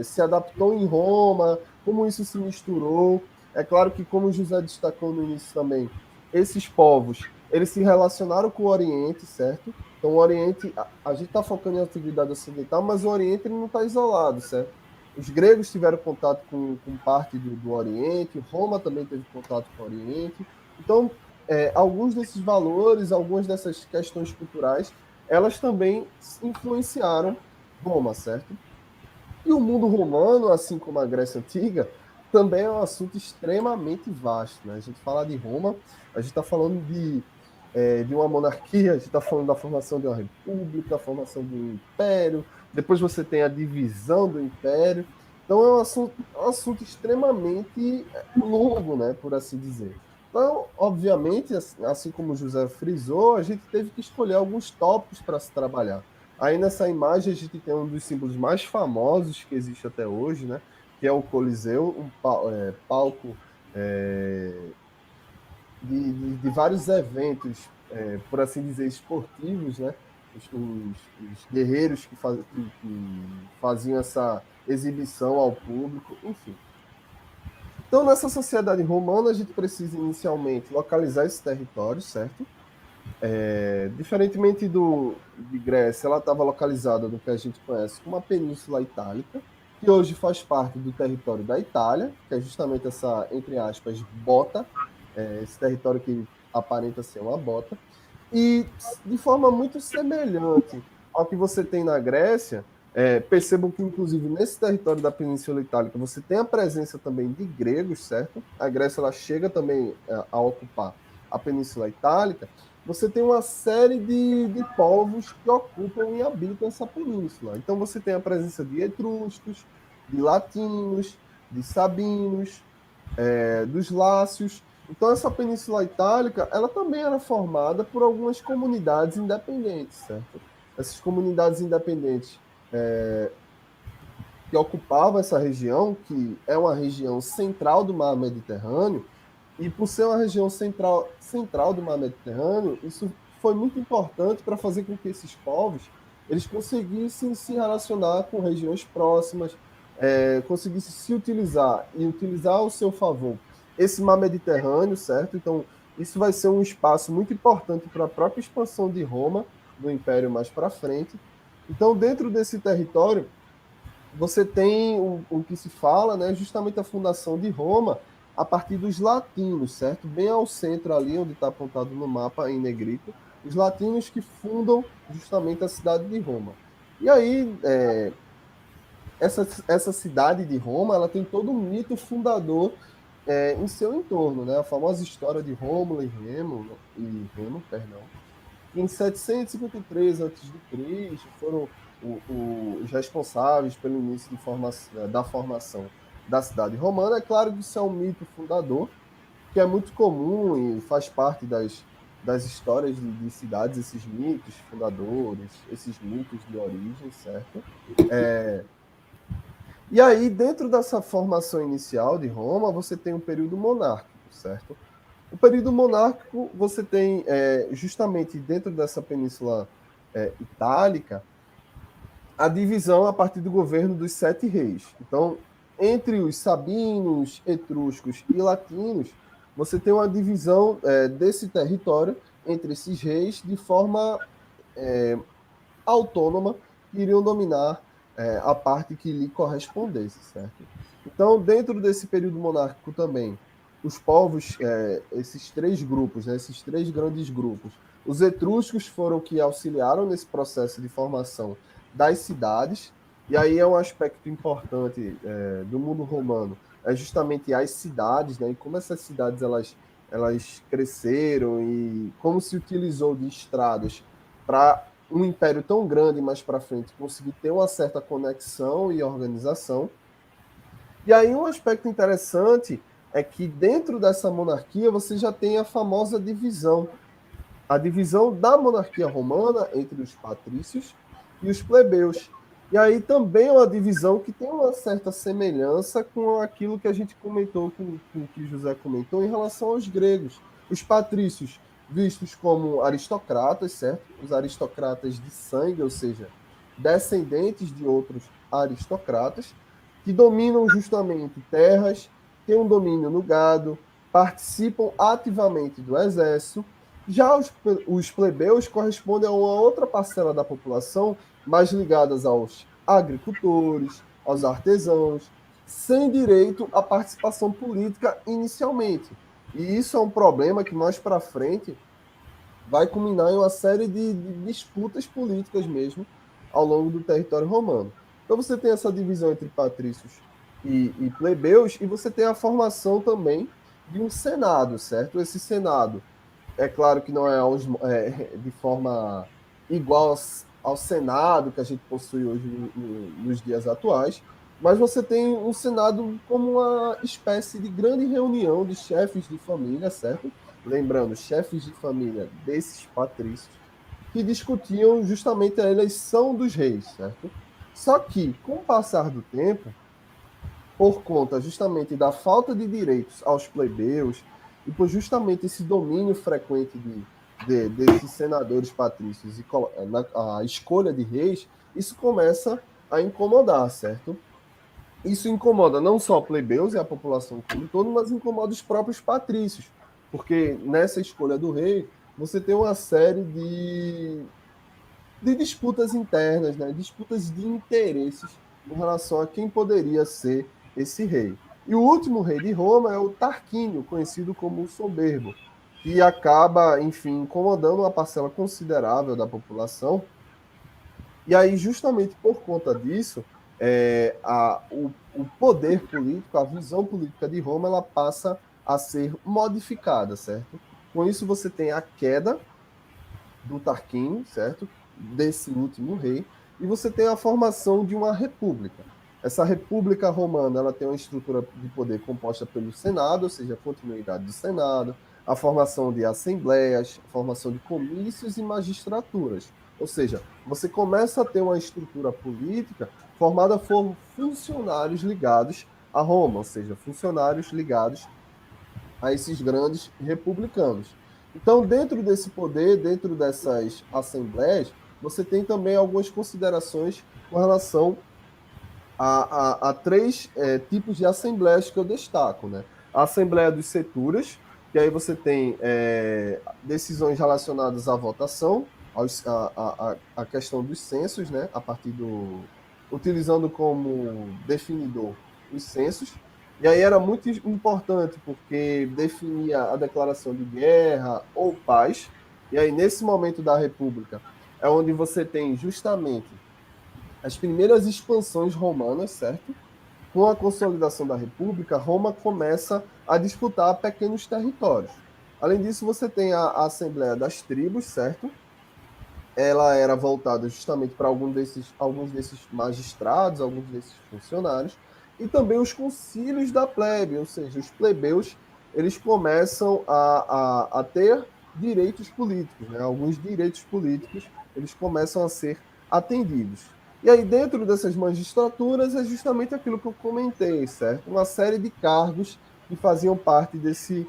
se adaptou em Roma, como isso se misturou. É claro que, como o José destacou no início também, esses povos eles se relacionaram com o Oriente, certo? Então, o Oriente, a gente está focando em atividade ocidental, mas o Oriente ele não está isolado, certo? Os gregos tiveram contato com parte do Oriente, Roma também teve contato com o Oriente. Então, alguns desses valores, algumas dessas questões culturais, elas também influenciaram Roma, certo? E o mundo romano, assim como a Grécia Antiga, também é um assunto extremamente vasto, né? A gente fala de Roma, a gente está falando de uma monarquia, a gente está falando da formação de uma república, a formação de um império, depois você tem a divisão do império. Então é um assunto extremamente longo, né, por assim dizer. Então, obviamente, assim como o José frisou, a gente teve que escolher alguns tópicos para se trabalhar. Aí nessa imagem a gente tem um dos símbolos mais famosos que existe até hoje, né, que é o Coliseu, palco de vários eventos, por assim dizer, esportivos, né? Os guerreiros que faziam essa exibição ao público, enfim. Então, nessa sociedade romana, a gente precisa inicialmente localizar esse território, certo? Diferentemente de Grécia, ela estava localizada no que a gente conhece como a Península Itálica, que hoje faz parte do território da Itália, que é justamente essa, entre aspas, bota, esse território que aparenta ser uma bota. E de forma muito semelhante ao que você tem na Grécia, percebam que, inclusive, nesse território da Península Itálica, você tem a presença também de gregos, certo? A Grécia ela chega também a ocupar a Península Itálica. Você tem uma série de povos que ocupam e habitam essa península. Então, você tem a presença de etruscos, de latinos, de sabinos, dos lácios. Então, essa Península Itálica, ela também era formada por algumas comunidades independentes, certo? Essas comunidades independentes que ocupavam essa região, que é uma região central do mar Mediterrâneo, e por ser uma região central do mar Mediterrâneo, isso foi muito importante para fazer com que esses povos eles conseguissem se relacionar com regiões próximas, conseguissem se utilizar e utilizar ao seu favor esse mar Mediterrâneo, certo? Então, isso vai ser um espaço muito importante para a própria expansão de Roma, do Império mais para frente. Então, dentro desse território, você tem o que se fala, né, justamente a fundação de Roma a partir dos latinos, certo? Bem ao centro ali, onde está apontado no mapa em negrito, os latinos que fundam justamente a cidade de Roma. E aí, essa cidade de Roma, ela tem todo um mito fundador em seu entorno, né? A famosa história de Rômulo e Remo, perdão, em 753 a.C., foram os responsáveis pelo início da formação da cidade romana. É claro que isso é um mito fundador, que é muito comum e faz parte das histórias de cidades, esses mitos fundadores, esses mitos de origem, certo? E aí, dentro dessa formação inicial de Roma, você tem um período monárquico, certo? O período monárquico, você tem, justamente dentro dessa península itálica, a divisão a partir do governo dos sete reis. Então, entre os sabinos, etruscos e latinos, você tem uma divisão desse território entre esses reis de forma autônoma, que iriam dominar a parte que lhe correspondesse, certo? Então, dentro desse período monárquico também, os povos, esses três grupos, né, esses três grandes grupos, os etruscos foram que auxiliaram nesse processo de formação das cidades, e aí é um aspecto importante do mundo romano, é justamente as cidades, né, e como essas cidades elas cresceram e como se utilizou de estradas para um império tão grande mais para frente conseguir ter uma certa conexão e organização. E aí um aspecto interessante é que dentro dessa monarquia você já tem a famosa divisão, a divisão da monarquia romana entre os patrícios e os plebeus. E aí também é uma divisão que tem uma certa semelhança com aquilo que a gente comentou, com o que José comentou em relação aos gregos. Os patrícios vistos como aristocratas, certo? Os aristocratas de sangue, ou seja, descendentes de outros aristocratas, que dominam justamente terras, têm um domínio no gado, participam ativamente do exército. Já os plebeus correspondem a uma outra parcela da população mais ligadas aos agricultores, aos artesãos, sem direito à participação política inicialmente. E isso é um problema que mais para frente vai culminar em uma série de disputas políticas mesmo ao longo do território romano. Então você tem essa divisão entre patrícios e plebeus, e você tem a formação também de um senado, certo? Esse senado, é claro que não é de forma igual ao Senado que a gente possui hoje nos dias atuais, mas você tem um Senado como uma espécie de grande reunião de chefes de família, certo? Lembrando, chefes de família desses patrícios, que discutiam justamente a eleição dos reis, certo? Só que, com o passar do tempo, por conta justamente da falta de direitos aos plebeus e por justamente esse domínio frequente desses senadores patrícios e a escolha de reis, isso começa a incomodar, certo? Isso incomoda não só plebeus e a população como um todo, mas incomoda os próprios patrícios, porque nessa escolha do rei você tem uma série de disputas internas, né? Disputas de interesses em relação a quem poderia ser esse rei. E o último rei de Roma é o Tarquínio, conhecido como o Soberbo, que acaba, enfim, incomodando uma parcela considerável da população. E aí, justamente por conta disso, o poder político, a visão política de Roma, ela passa a ser modificada, certo? Com isso, você tem a queda do Tarquínio, certo? Desse último rei, e você tem a formação de uma república. Essa República Romana ela tem uma estrutura de poder composta pelo Senado, ou seja, a continuidade do Senado, a formação de assembleias, a formação de comícios e magistraturas. Ou seja, você começa a ter uma estrutura política formada por funcionários ligados a Roma, ou seja, funcionários ligados a esses grandes republicanos. Então, dentro desse poder, dentro dessas assembleias, você tem também algumas considerações com relação a três tipos de assembleias que eu destaco, né? A Assembleia dos Seturas, que aí você tem decisões relacionadas à votação, a questão dos censos, né? A partir utilizando como definidor os censos. E aí era muito importante, porque definia a declaração de guerra ou paz. E aí, nesse momento da República, é onde você tem justamente as primeiras expansões romanas, certo? Com a consolidação da República, Roma começa a disputar pequenos territórios. Além disso, você tem a Assembleia das Tribos, certo? Ela era voltada justamente para alguns desses magistrados, alguns desses funcionários, e também os concílios da plebe, ou seja, os plebeus, eles começam a ter direitos políticos, né? Alguns direitos políticos, eles começam a ser atendidos. E aí, dentro dessas magistraturas, é justamente aquilo que eu comentei, certo? Uma série de cargos que faziam parte desse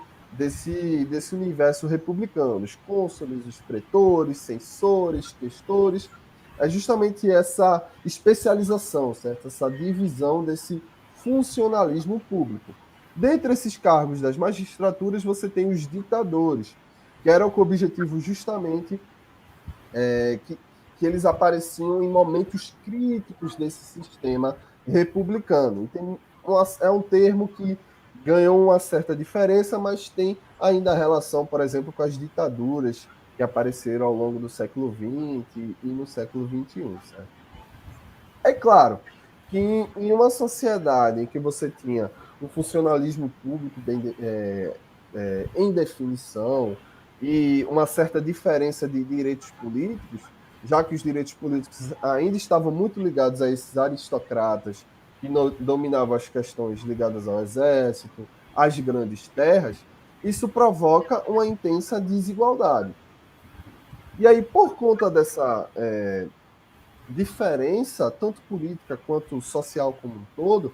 universo republicano. Os cônsules, os pretores, censores, questores. É justamente essa especialização, certo? Essa divisão desse funcionalismo público. Dentre esses cargos das magistraturas, você tem os ditadores, que eram com o objetivo justamente que eles apareciam em momentos críticos desse sistema republicano. E é um termo que ganhou uma certa diferença, mas tem ainda relação, por exemplo, com as ditaduras que apareceram ao longo do século XX e no século XXI, certo? É claro que em uma sociedade em que você tinha um funcionalismo público em definição e uma certa diferença de direitos políticos, já que os direitos políticos ainda estavam muito ligados a esses aristocratas que dominavam as questões ligadas ao exército, às grandes terras, isso provoca uma intensa desigualdade. E aí, por conta dessa diferença, tanto política quanto social como um todo,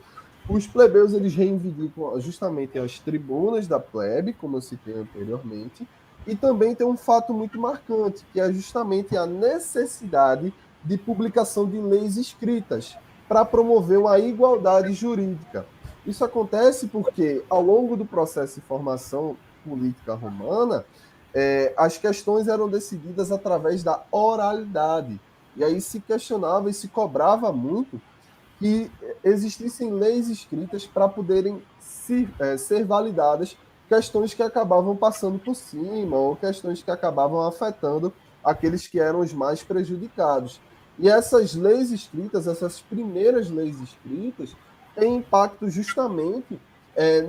os plebeus eles reivindicam justamente as tribunas da plebe, como eu citei anteriormente, e também tem um fato muito marcante, que é justamente a necessidade de publicação de leis escritas para promover uma igualdade jurídica. Isso acontece porque, ao longo do processo de formação política romana, as questões eram decididas através da oralidade. E aí se questionava e se cobrava muito que existissem leis escritas para poderem ser validadas questões que acabavam passando por cima ou questões que acabavam afetando aqueles que eram os mais prejudicados. E essas leis escritas, essas primeiras leis escritas, têm impacto justamente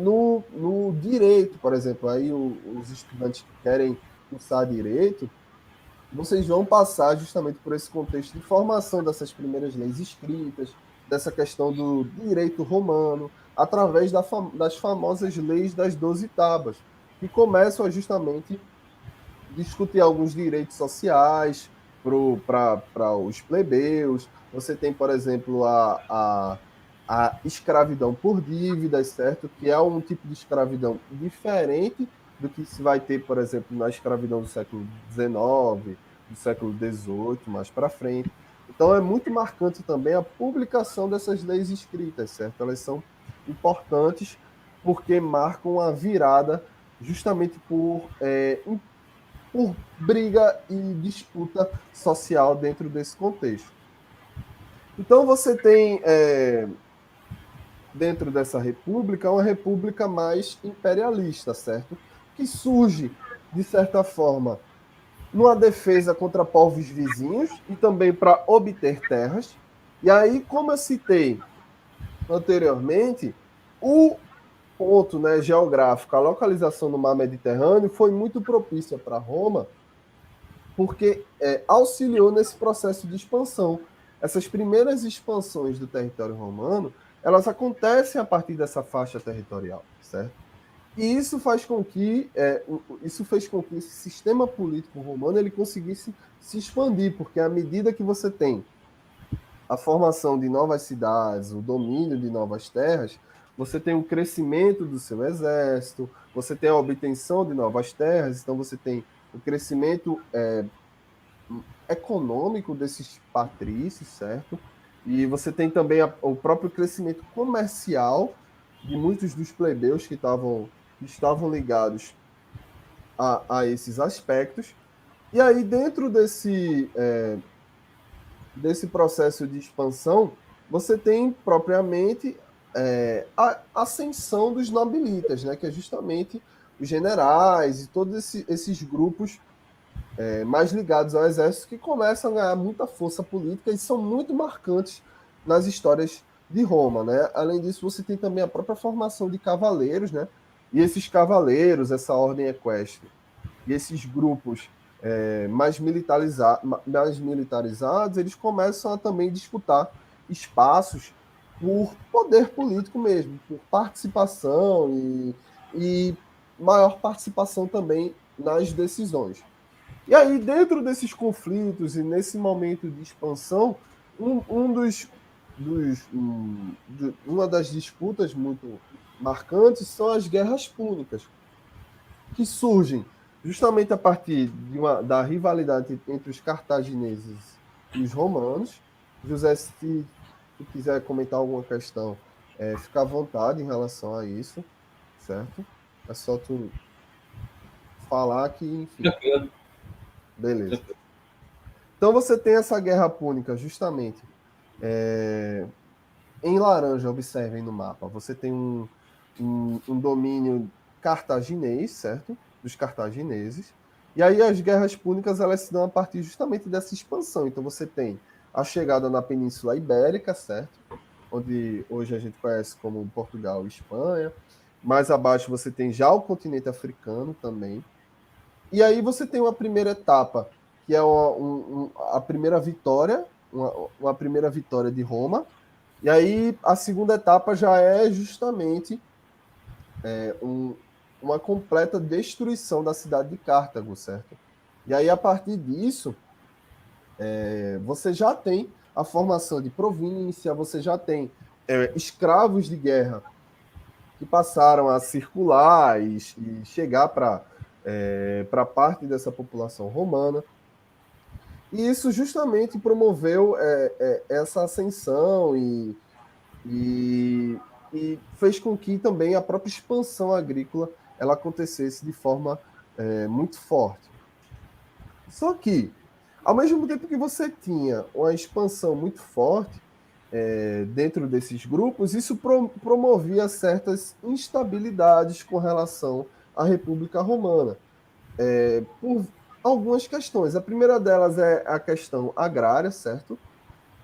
no direito, por exemplo. Aí os estudantes que querem cursar direito, vocês vão passar justamente por esse contexto de formação dessas primeiras leis escritas, dessa questão do direito romano, através das famosas leis das 12 tábuas, que começam a justamente discutir alguns direitos sociais para os plebeus. Você tem, por exemplo, a escravidão por dívidas, certo? Que é um tipo de escravidão diferente do que se vai ter, por exemplo, na escravidão do século XIX, do século XVIII, mais para frente. Então, é muito marcante também a publicação dessas leis escritas, certo? Elas são importantes porque marcam a virada justamente por briga e disputa social dentro desse contexto. Então, você tem, dentro dessa república, uma república mais imperialista, certo? Que surge, de certa forma, numa defesa contra povos vizinhos e também para obter terras. E aí, como eu citei anteriormente, o ponto, né, geográfico, a localização no mar Mediterrâneo foi muito propícia para Roma, porque auxiliou nesse processo de expansão. Essas primeiras expansões do território romano, elas acontecem a partir dessa faixa territorial, certo? E isso fez com que esse sistema político romano ele conseguisse se expandir, porque à medida que você tem a formação de novas cidades, o domínio de novas terras, você tem o crescimento do seu exército, você tem a obtenção de novas terras, então você tem o crescimento econômico desses patrícios, certo? E você tem também o próprio crescimento comercial de muitos dos plebeus que estavam ligados a esses aspectos. E aí, dentro desse processo de expansão, você tem propriamente a ascensão dos nobilitas, né? Que é justamente os generais e todos esses grupos mais ligados ao exército que começam a ganhar muita força política e são muito marcantes nas histórias de Roma, né? Além disso, você tem também a própria formação de cavaleiros, né? E esses cavaleiros, essa ordem equestre e esses grupos mais militarizados, eles começam a também disputar espaços por poder político mesmo, por participação e maior participação também nas decisões. E aí, dentro desses conflitos e nesse momento de expansão, uma das disputas muito marcantes são as guerras púnicas, que surgem justamente a partir da rivalidade entre os cartagineses e os romanos. José, se tu quiser comentar alguma questão, fica à vontade em relação a isso, certo? É só tu falar que, enfim, Tranquilo. beleza. Então você tem essa guerra púnica justamente em laranja, observem no mapa. Você tem um domínio cartaginês, certo? Dos cartagineses. E aí as guerras púnicas elas se dão a partir justamente dessa expansão. Então você tem a chegada na Península Ibérica, certo? Onde hoje a gente conhece como Portugal e Espanha. Mais abaixo você tem já o continente africano também. E aí você tem uma primeira etapa, que é a primeira vitória, uma primeira vitória de Roma. E aí a segunda etapa já é justamente uma completa destruição da cidade de Cartago, certo? E aí, a partir disso, você já tem a formação de província, você já tem escravos de guerra que passaram a circular e chegar para parte dessa população romana. E isso justamente promoveu essa ascensão e fez com que também a própria expansão agrícola ela acontecesse de forma muito forte. Só que, ao mesmo tempo que você tinha uma expansão muito forte dentro desses grupos, isso promovia certas instabilidades com relação à República Romana, por algumas questões. A primeira delas é a questão agrária, certo?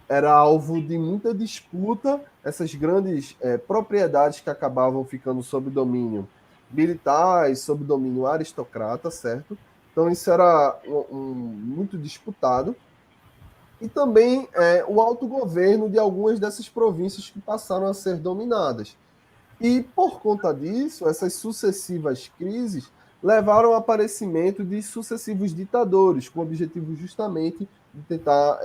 Era alvo de muita disputa, essas grandes propriedades que acabavam ficando sob domínio militar e sob domínio aristocrata, certo? Então isso era muito disputado. E também o autogoverno de algumas dessas províncias que passaram a ser dominadas. E por conta disso, essas sucessivas crises levaram ao aparecimento de sucessivos ditadores, com o objetivo justamente de tentar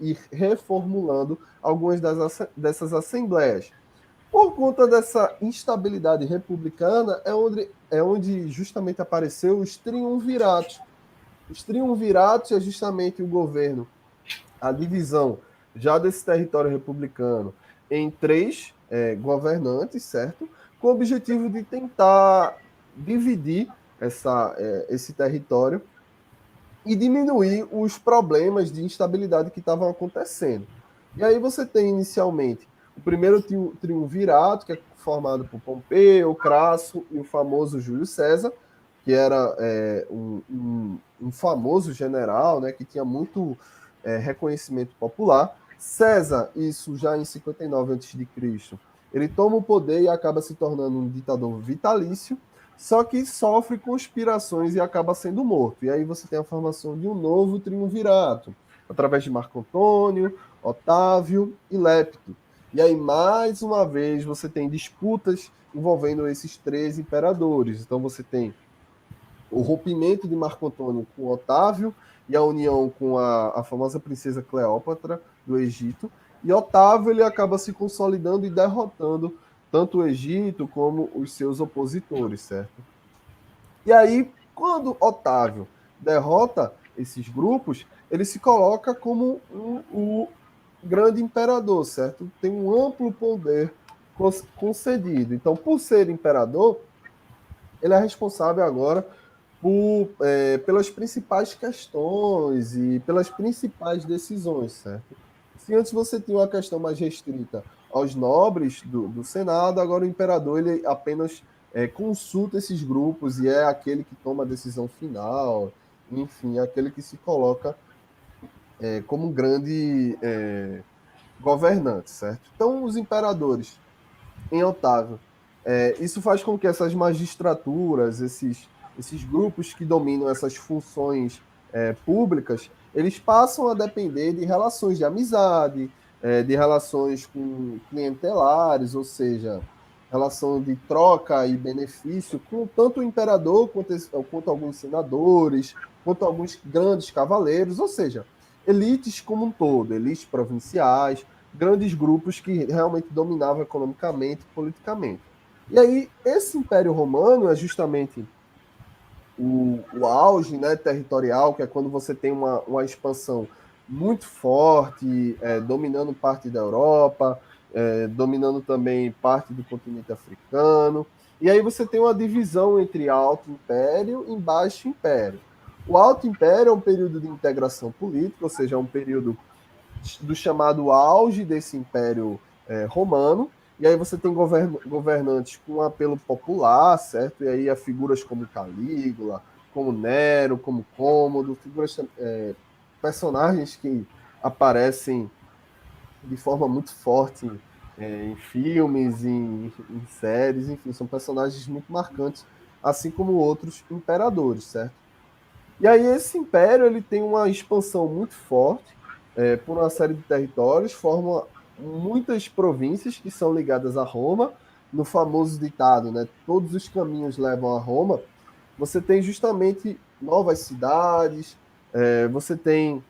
ir reformulando algumas dessas assembleias. Por conta dessa instabilidade republicana, é onde justamente apareceu os triunviratos. Os triunviratos é justamente o governo, a divisão já desse território republicano em três governantes, certo? Com o objetivo de tentar dividir esse território e diminuir os problemas de instabilidade que estavam acontecendo. E aí você tem inicialmente o primeiro triunvirato, que é formado por Pompeu, Crasso e o famoso Júlio César, que era um famoso general, né, que tinha muito reconhecimento popular. César, isso já em 59 a.C., ele toma o poder e acaba se tornando um ditador vitalício, só que sofre conspirações e acaba sendo morto. E aí você tem a formação de um novo triunvirato, através de Marco Antônio, Otávio e Lépito. E aí, mais uma vez, você tem disputas envolvendo esses três imperadores. Então, você tem o rompimento de Marco Antônio com Otávio e a união com a famosa princesa Cleópatra do Egito. E Otávio ele acaba se consolidando e derrotando tanto o Egito como os seus opositores, certo? E aí, quando Otávio derrota esses grupos, ele se coloca como o grande imperador, certo? Tem um amplo poder concedido. Então, por ser imperador, ele é responsável agora pelas principais questões e pelas principais decisões, certo? Se antes você tinha uma questão mais restrita aos nobres do Senado, agora o imperador ele apenas consulta esses grupos e é aquele que toma a decisão final, enfim, é aquele que se coloca como um grande governante, certo? Então, os imperadores em Otávio. Isso faz com que essas magistraturas, esses grupos que dominam essas funções públicas, eles passam a depender de relações de amizade, de relações com clientelares, ou seja, relação de troca e benefício com tanto o imperador quanto alguns senadores, quanto alguns grandes cavaleiros, ou seja, elites como um todo, elites provinciais, grandes grupos que realmente dominavam economicamente, politicamente. E aí, esse Império Romano é justamente o auge, né, territorial, que é quando você tem uma expansão muito forte, dominando parte da Europa, dominando também parte do continente africano. E aí você tem uma divisão entre Alto Império e Baixo Império. O Alto Império é um período de integração política, ou seja, é um período do chamado auge desse Império Romano, e aí você tem governantes com apelo popular, certo? E aí há figuras como Calígula, como Nero, como Cômodo, figuras, personagens que aparecem de forma muito forte em filmes, em séries, enfim, são personagens muito marcantes, assim como outros imperadores, certo? E aí esse império ele tem uma expansão muito forte por uma série de territórios, forma muitas províncias que são ligadas a Roma, no famoso ditado, né? Todos os caminhos levam a Roma. Você tem justamente novas cidades, você tem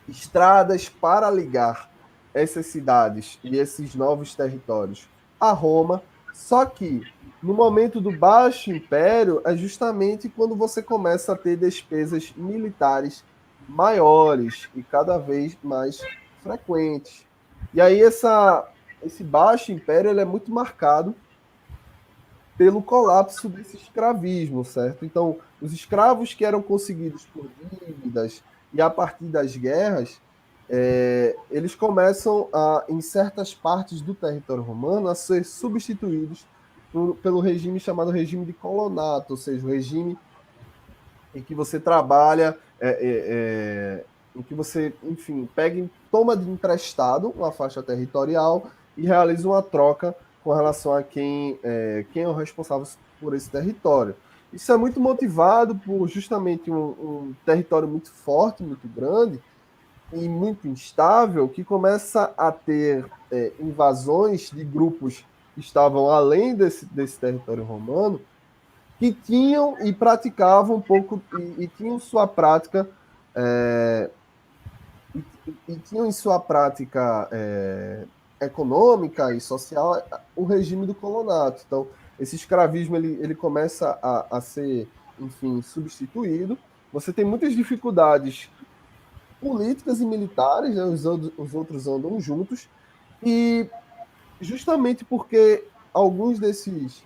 estradas para ligar essas cidades e esses novos territórios a Roma. Só que no momento do Baixo Império é justamente quando você começa a ter despesas militares maiores e cada vez mais frequentes. E aí esse Baixo Império ele é muito marcado pelo colapso desse escravismo, certo? Então, os escravos que eram conseguidos por dívidas e a partir das guerras, eles começam em certas partes do território romano, a ser substituídos pelo regime chamado regime de colonato, ou seja, o regime em que você trabalha, em que você, enfim, toma de emprestado uma faixa territorial e realiza uma troca com relação a quem é o responsável por esse território. Isso é muito motivado por justamente um território muito forte, muito grande e muito instável, que começa a ter invasões de grupos que estavam além desse território romano, que tinham e praticavam um pouco e tinham sua prática é, e tinham em sua prática econômica e social o regime do colonato. Então, esse escravismo ele começa a ser, enfim, substituído. Você tem muitas dificuldades políticas e militares, né? Os outros andam juntos, e justamente porque alguns desses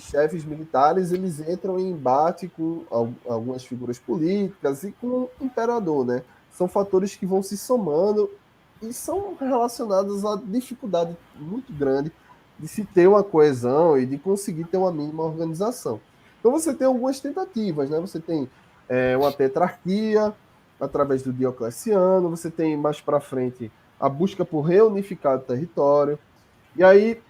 chefes militares eles entram em embate com algumas figuras políticas e com o imperador, né? São fatores que vão se somando e são relacionados à dificuldade muito grande de se ter uma coesão e de conseguir ter uma mínima organização. Então você tem algumas tentativas, né? Você tem uma tetrarquia através do Diocleciano, você tem mais para frente a busca por reunificar o território, e aí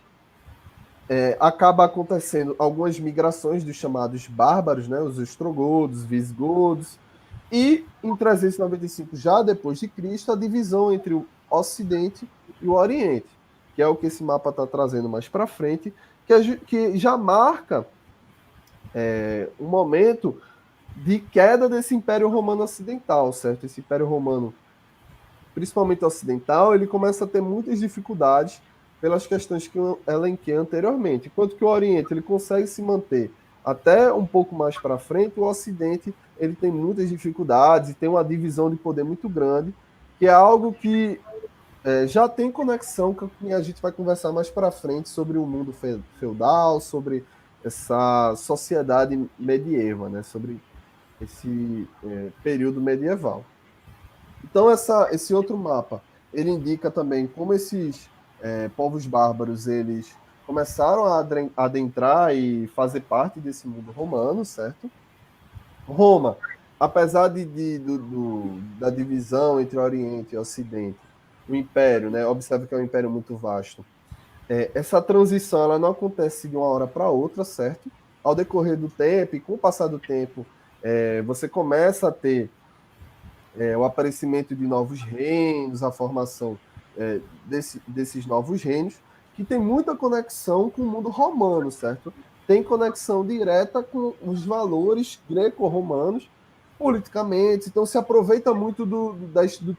acaba acontecendo algumas migrações dos chamados bárbaros, né, os ostrogodos, visigodos, e em 395 já depois de Cristo, a divisão entre o Ocidente e o Oriente. que é o que esse mapa está trazendo mais para frente, que já marca um momento de queda desse Império Romano Ocidental, certo? Esse Império Romano, principalmente ocidental, ele começa a ter muitas dificuldades pelas questões que eu elenquei anteriormente. Enquanto que o Oriente ele consegue se manter até um pouco mais para frente, o Ocidente ele tem muitas dificuldades e tem uma divisão de poder muito grande, que é algo que já tem conexão com o que a gente vai conversar mais para frente sobre o mundo feudal, sobre essa sociedade medieval, né? Sobre esse período medieval. Então, esse outro mapa, ele indica também como esses povos bárbaros, eles começaram a adentrar e fazer parte desse mundo romano, certo? Roma, apesar da divisão entre Oriente e Ocidente, o Império, né? Observe que é um império muito vasto. Essa transição ela não acontece de uma hora para outra, certo? Ao decorrer do tempo e com o passar do tempo, você começa a ter o aparecimento de novos reinos, a formação desses novos reinos, que tem muita conexão com o mundo romano, certo? Tem conexão direta com os valores greco-romanos politicamente, então se aproveita muito do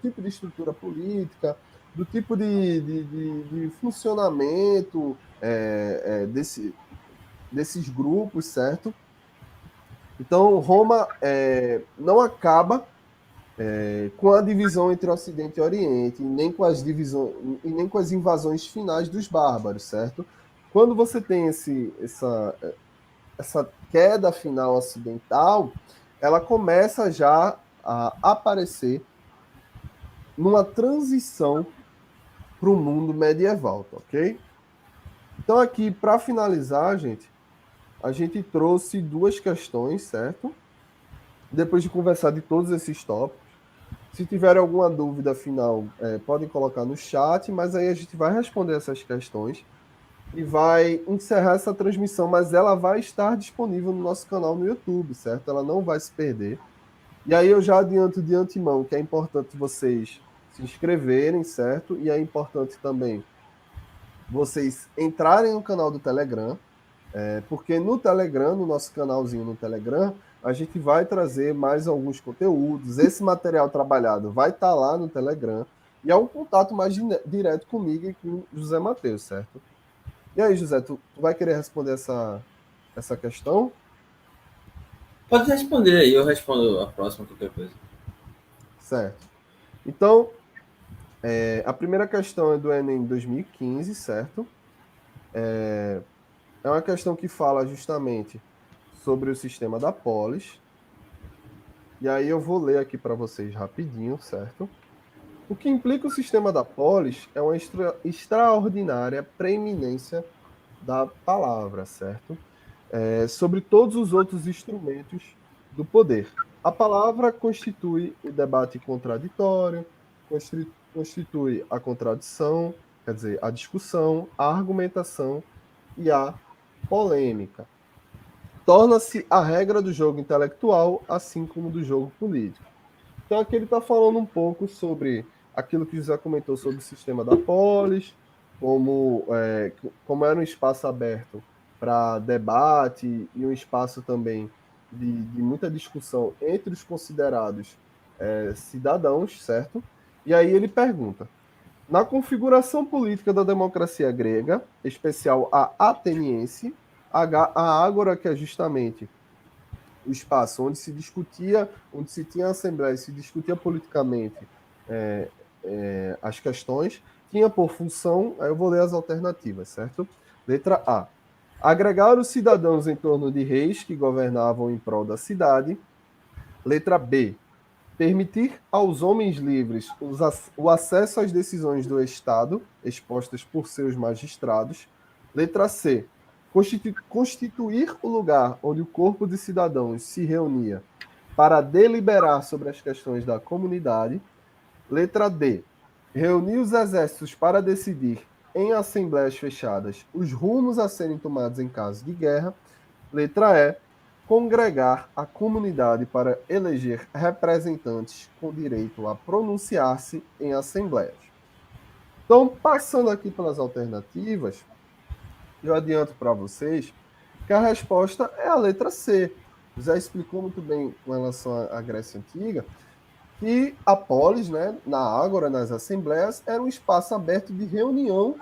tipo de estrutura política, do tipo de funcionamento desses grupos, certo? Então, Roma não acaba com a divisão entre Ocidente e Oriente, e nem com as invasões finais dos bárbaros, certo? Quando você tem essa queda final ocidental, ela começa já a aparecer numa transição para o mundo medieval, tá ok? Então aqui, para finalizar, gente, a gente trouxe duas questões, certo? Depois de conversar de todos esses tópicos, se tiver alguma dúvida final, podem colocar no chat, mas aí a gente vai responder essas questões e vai encerrar essa transmissão, mas ela vai estar disponível no nosso canal no YouTube, certo? Ela não vai se perder. E aí eu já adianto de antemão que é importante vocês se inscreverem, certo? E é importante também vocês entrarem no canal do Telegram, porque no Telegram, no nosso canalzinho no Telegram, a gente vai trazer mais alguns conteúdos. Esse material trabalhado vai estar lá no Telegram e é um contato mais direto comigo e com o José Matheus, certo? E aí, José, tu vai querer responder essa questão? Pode responder aí, eu respondo a próxima qualquer coisa. Certo. Então, a primeira questão é do Enem 2015, certo? É uma questão que fala justamente sobre o sistema da polis. E aí eu vou ler aqui para vocês rapidinho, certo? O que implica o sistema da polis é uma extraordinária preeminência da palavra, certo? Sobre todos os outros instrumentos do poder. A palavra constitui o debate contraditório, constitui a contradição, quer dizer, a discussão, a argumentação e a polêmica. Torna-se a regra do jogo intelectual, assim como do jogo político. Então, aqui ele está falando um pouco sobre aquilo que José comentou sobre o sistema da polis, como era um espaço aberto para debate e um espaço também de muita discussão entre os considerados cidadãos, certo? E aí ele pergunta: na configuração política da democracia grega, especial a ateniense, a ágora, que é justamente o espaço onde se discutia, onde se tinha assembleia e se discutia politicamente as questões, tinha por função, aí eu vou ler as alternativas, certo? Letra A. Agregar os cidadãos em torno de reis que governavam em prol da cidade. Letra B. Permitir aos homens livres o acesso às decisões do Estado, expostas por seus magistrados. Letra C. Constituir o lugar onde o corpo de cidadãos se reunia para deliberar sobre as questões da comunidade. Letra D. Reunir os exércitos para decidir, em assembleias fechadas, os rumos a serem tomados em caso de guerra. Letra E. Congregar a comunidade para eleger representantes com direito a pronunciar-se em assembleias. Então, passando aqui pelas alternativas, eu adianto para vocês que a resposta é a letra C. Já explicou muito bem com relação à Grécia Antiga, que a polis, né, na ágora, nas assembleias, era um espaço aberto de reunião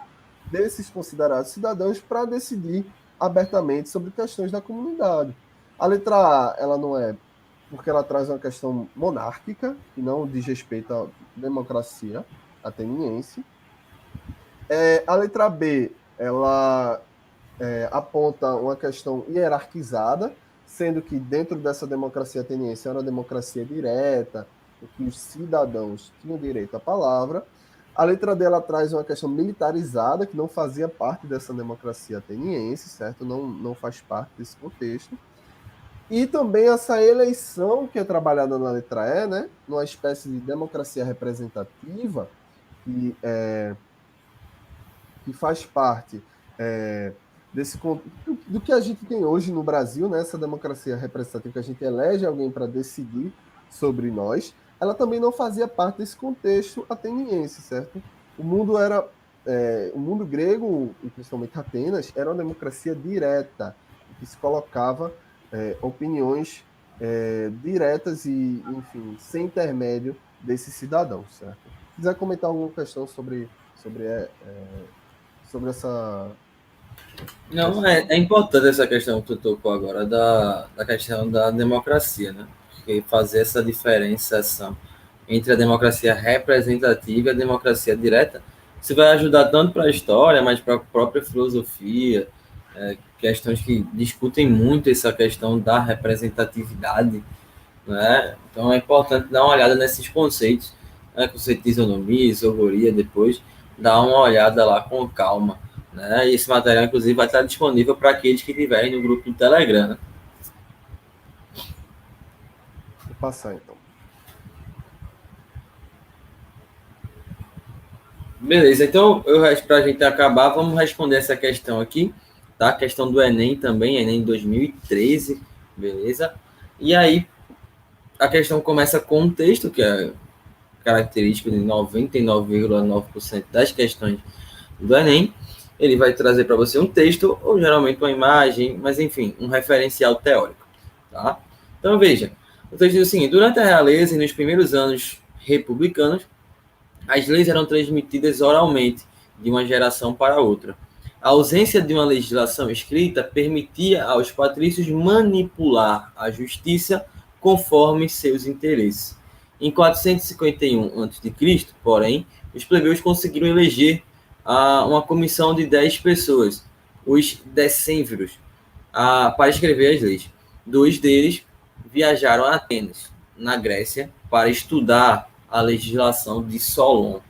desses considerados cidadãos para decidir abertamente sobre questões da comunidade. A letra A, ela não é, porque ela traz uma questão monárquica, que não diz respeito à democracia ateniense. A letra B, ela aponta uma questão hierarquizada, sendo que dentro dessa democracia ateniense era uma democracia direta, em que os cidadãos tinham direito à palavra. A letra dela traz uma questão militarizada, que não fazia parte dessa democracia ateniense, certo? Não faz parte desse contexto. E também essa eleição que é trabalhada na letra E, né? Numa espécie de democracia representativa, que que faz parte desse do que a gente tem hoje no Brasil, né? Essa democracia representativa que a gente elege alguém para decidir sobre nós, ela também não fazia parte desse contexto ateniense, certo? O mundo era o mundo grego, e principalmente Atenas, era uma democracia direta, que se colocava opiniões diretas e, enfim, sem intermédio desses cidadãos, certo? Se quiser comentar alguma questão sobre essa Não, questão. é importante essa questão que tu tocou agora da questão da democracia, né? Porque fazer essa diferenciação entre a democracia representativa e a democracia direta, isso vai ajudar tanto para a história, mas para a própria filosofia, questões que discutem muito essa questão da representatividade, né? Então é importante dar uma olhada nesses conceitos, né? Conceito de isonomia, isogoria, depois dar uma olhada lá com calma, né? E esse material, inclusive, vai estar disponível para aqueles que estiverem no grupo do Telegram, né? Vou passar, então. Beleza, então, para a gente acabar, vamos responder essa questão aqui, tá? A questão do Enem também, Enem 2013, beleza? E aí, a questão começa com um texto, que é característico de 99,9% das questões do Enem. Ele vai trazer para você um texto, ou geralmente uma imagem, mas enfim, um referencial teórico, tá? Então, veja, o texto diz o seguinte: durante a realeza e nos primeiros anos republicanos, as leis eram transmitidas oralmente, de uma geração para outra. A ausência de uma legislação escrita permitia aos patrícios manipular a justiça conforme seus interesses. Em 451 a.C., porém, os plebeus conseguiram eleger uma comissão de 10 pessoas, os decênviros, para escrever as leis. Dois deles viajaram a Atenas, na Grécia, para estudar a legislação de Solon,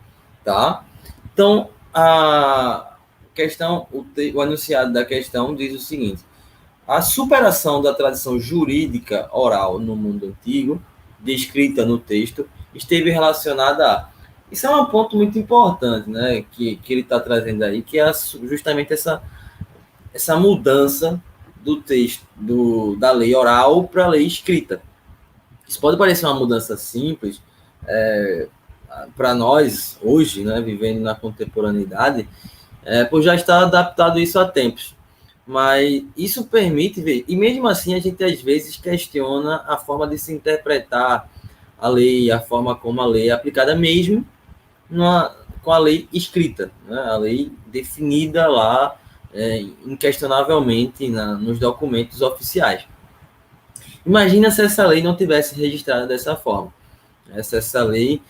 tá? Então, a questão, o enunciado da questão diz o seguinte: a superação da tradição jurídica oral no mundo antigo, descrita no texto, esteve relacionada a. Isso é um ponto muito importante, né, que ele está trazendo aí, que é justamente essa mudança do texto, da lei oral para a lei escrita. Isso pode parecer uma mudança simples, para nós, hoje, né, vivendo na contemporaneidade, por já estar adaptado isso há tempos. Mas isso permite ver, e mesmo assim a gente às vezes questiona a forma de se interpretar a lei, a forma como a lei é aplicada, mesmo com a lei escrita, né? A lei definida lá, inquestionavelmente nos documentos oficiais. Imagina se essa lei não tivesse registrada dessa forma, se essa lei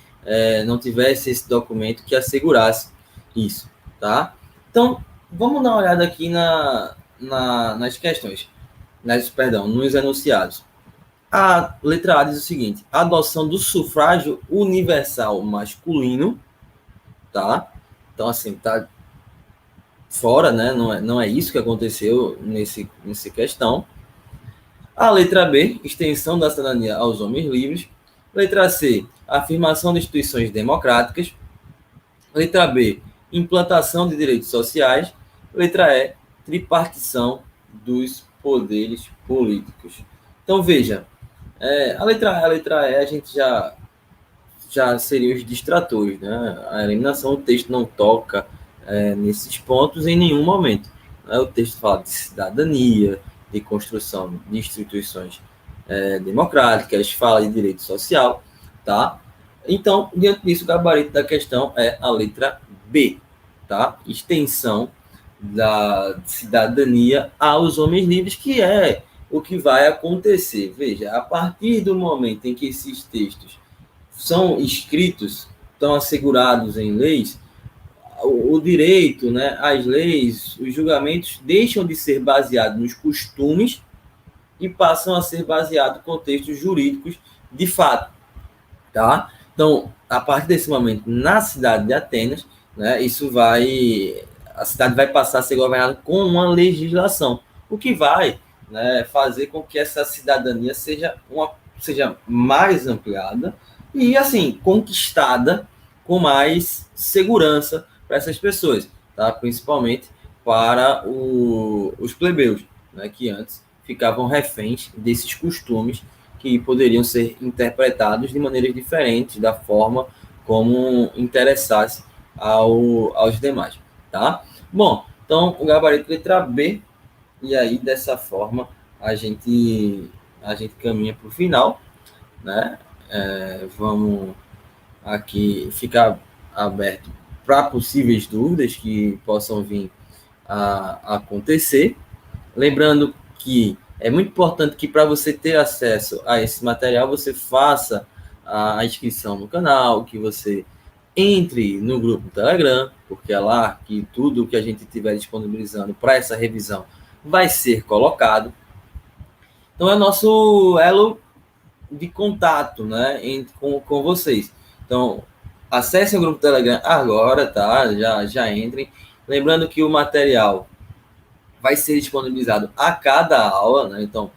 não tivesse esse documento que assegurasse isso, tá? Então, vamos dar uma olhada aqui nas questões, nos enunciados. A letra A diz o seguinte: a adoção do sufrágio universal masculino, tá? Então, assim, tá fora, né? Não é isso que aconteceu nesse questão. A letra B, extensão da cidadania aos homens livres. Letra C, afirmação de instituições democráticas. Letra B, implantação de direitos sociais. Letra E, tripartição dos poderes políticos. Então, veja, a letra E a gente já já seriam os distratores, né? A eliminação, o texto não toca nesses pontos em nenhum momento. Né? O texto fala de cidadania, de construção de instituições democráticas, fala de direito social, tá? Então, diante disso, o gabarito da questão é a letra B, tá? Extensão da cidadania aos homens livres, que é o que vai acontecer. Veja, a partir do momento em que esses textos são escritos, estão assegurados em leis, o direito, né, as leis, os julgamentos deixam de ser baseados nos costumes e passam a ser baseados em contextos jurídicos de fato, tá? Então, a partir desse momento, na cidade de Atenas, né, a cidade vai passar a ser governada com uma legislação, o que vai, né, fazer com que essa cidadania seja mais ampliada e, assim, conquistada com mais segurança para essas pessoas, tá? Principalmente para os plebeus, né, que antes ficavam reféns desses costumes que poderiam ser interpretados de maneiras diferentes da forma como interessasse aos demais, tá? Bom, então o gabarito letra B, e aí dessa forma a gente caminha para o final, né? Vamos aqui ficar aberto para possíveis dúvidas que possam vir a acontecer. Lembrando que é muito importante que para você ter acesso a esse material, você faça a inscrição no canal, que você entre no grupo do Telegram, porque é lá que tudo que a gente estiver disponibilizando para essa revisão vai ser colocado. Então é nosso elo de contato, né, com vocês. Então, acessem o grupo do Telegram agora, tá? Já entrem. Lembrando que o material vai ser disponibilizado a cada aula, né? Então,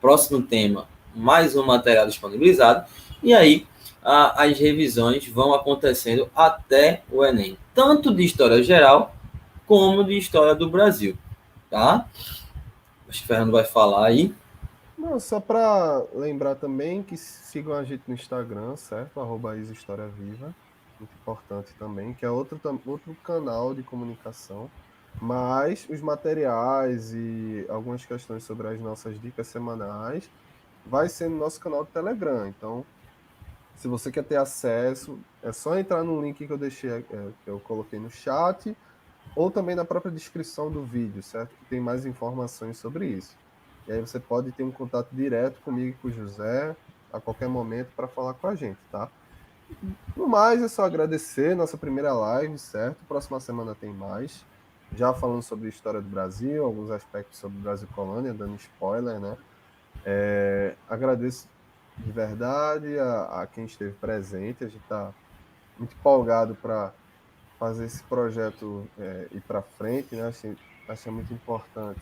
próximo tema, mais um material disponibilizado. E aí, as revisões vão acontecendo até o Enem, tanto de história geral, como de história do Brasil, tá? Acho que o Fernando vai falar aí. Não, só para lembrar também que sigam a gente no Instagram, certo? @ishistoriaviva, muito importante também, que é outro canal de comunicação. Mas os materiais e algumas questões sobre as nossas dicas semanais vai ser no nosso canal do Telegram. Então, se você quer ter acesso, é só entrar no link que eu deixei, que eu coloquei no chat, ou também na própria descrição do vídeo, certo? Que tem mais informações sobre isso. E aí você pode ter um contato direto comigo e com o José a qualquer momento para falar com a gente, tá? No mais, é só agradecer nossa primeira live, certo? Próxima semana tem mais. Já falando sobre a história do Brasil, alguns aspectos sobre o Brasil Colônia, dando spoiler, né? Agradeço de verdade a quem esteve presente. A gente está muito empolgado para fazer esse projeto ir para frente, né? Acho muito importante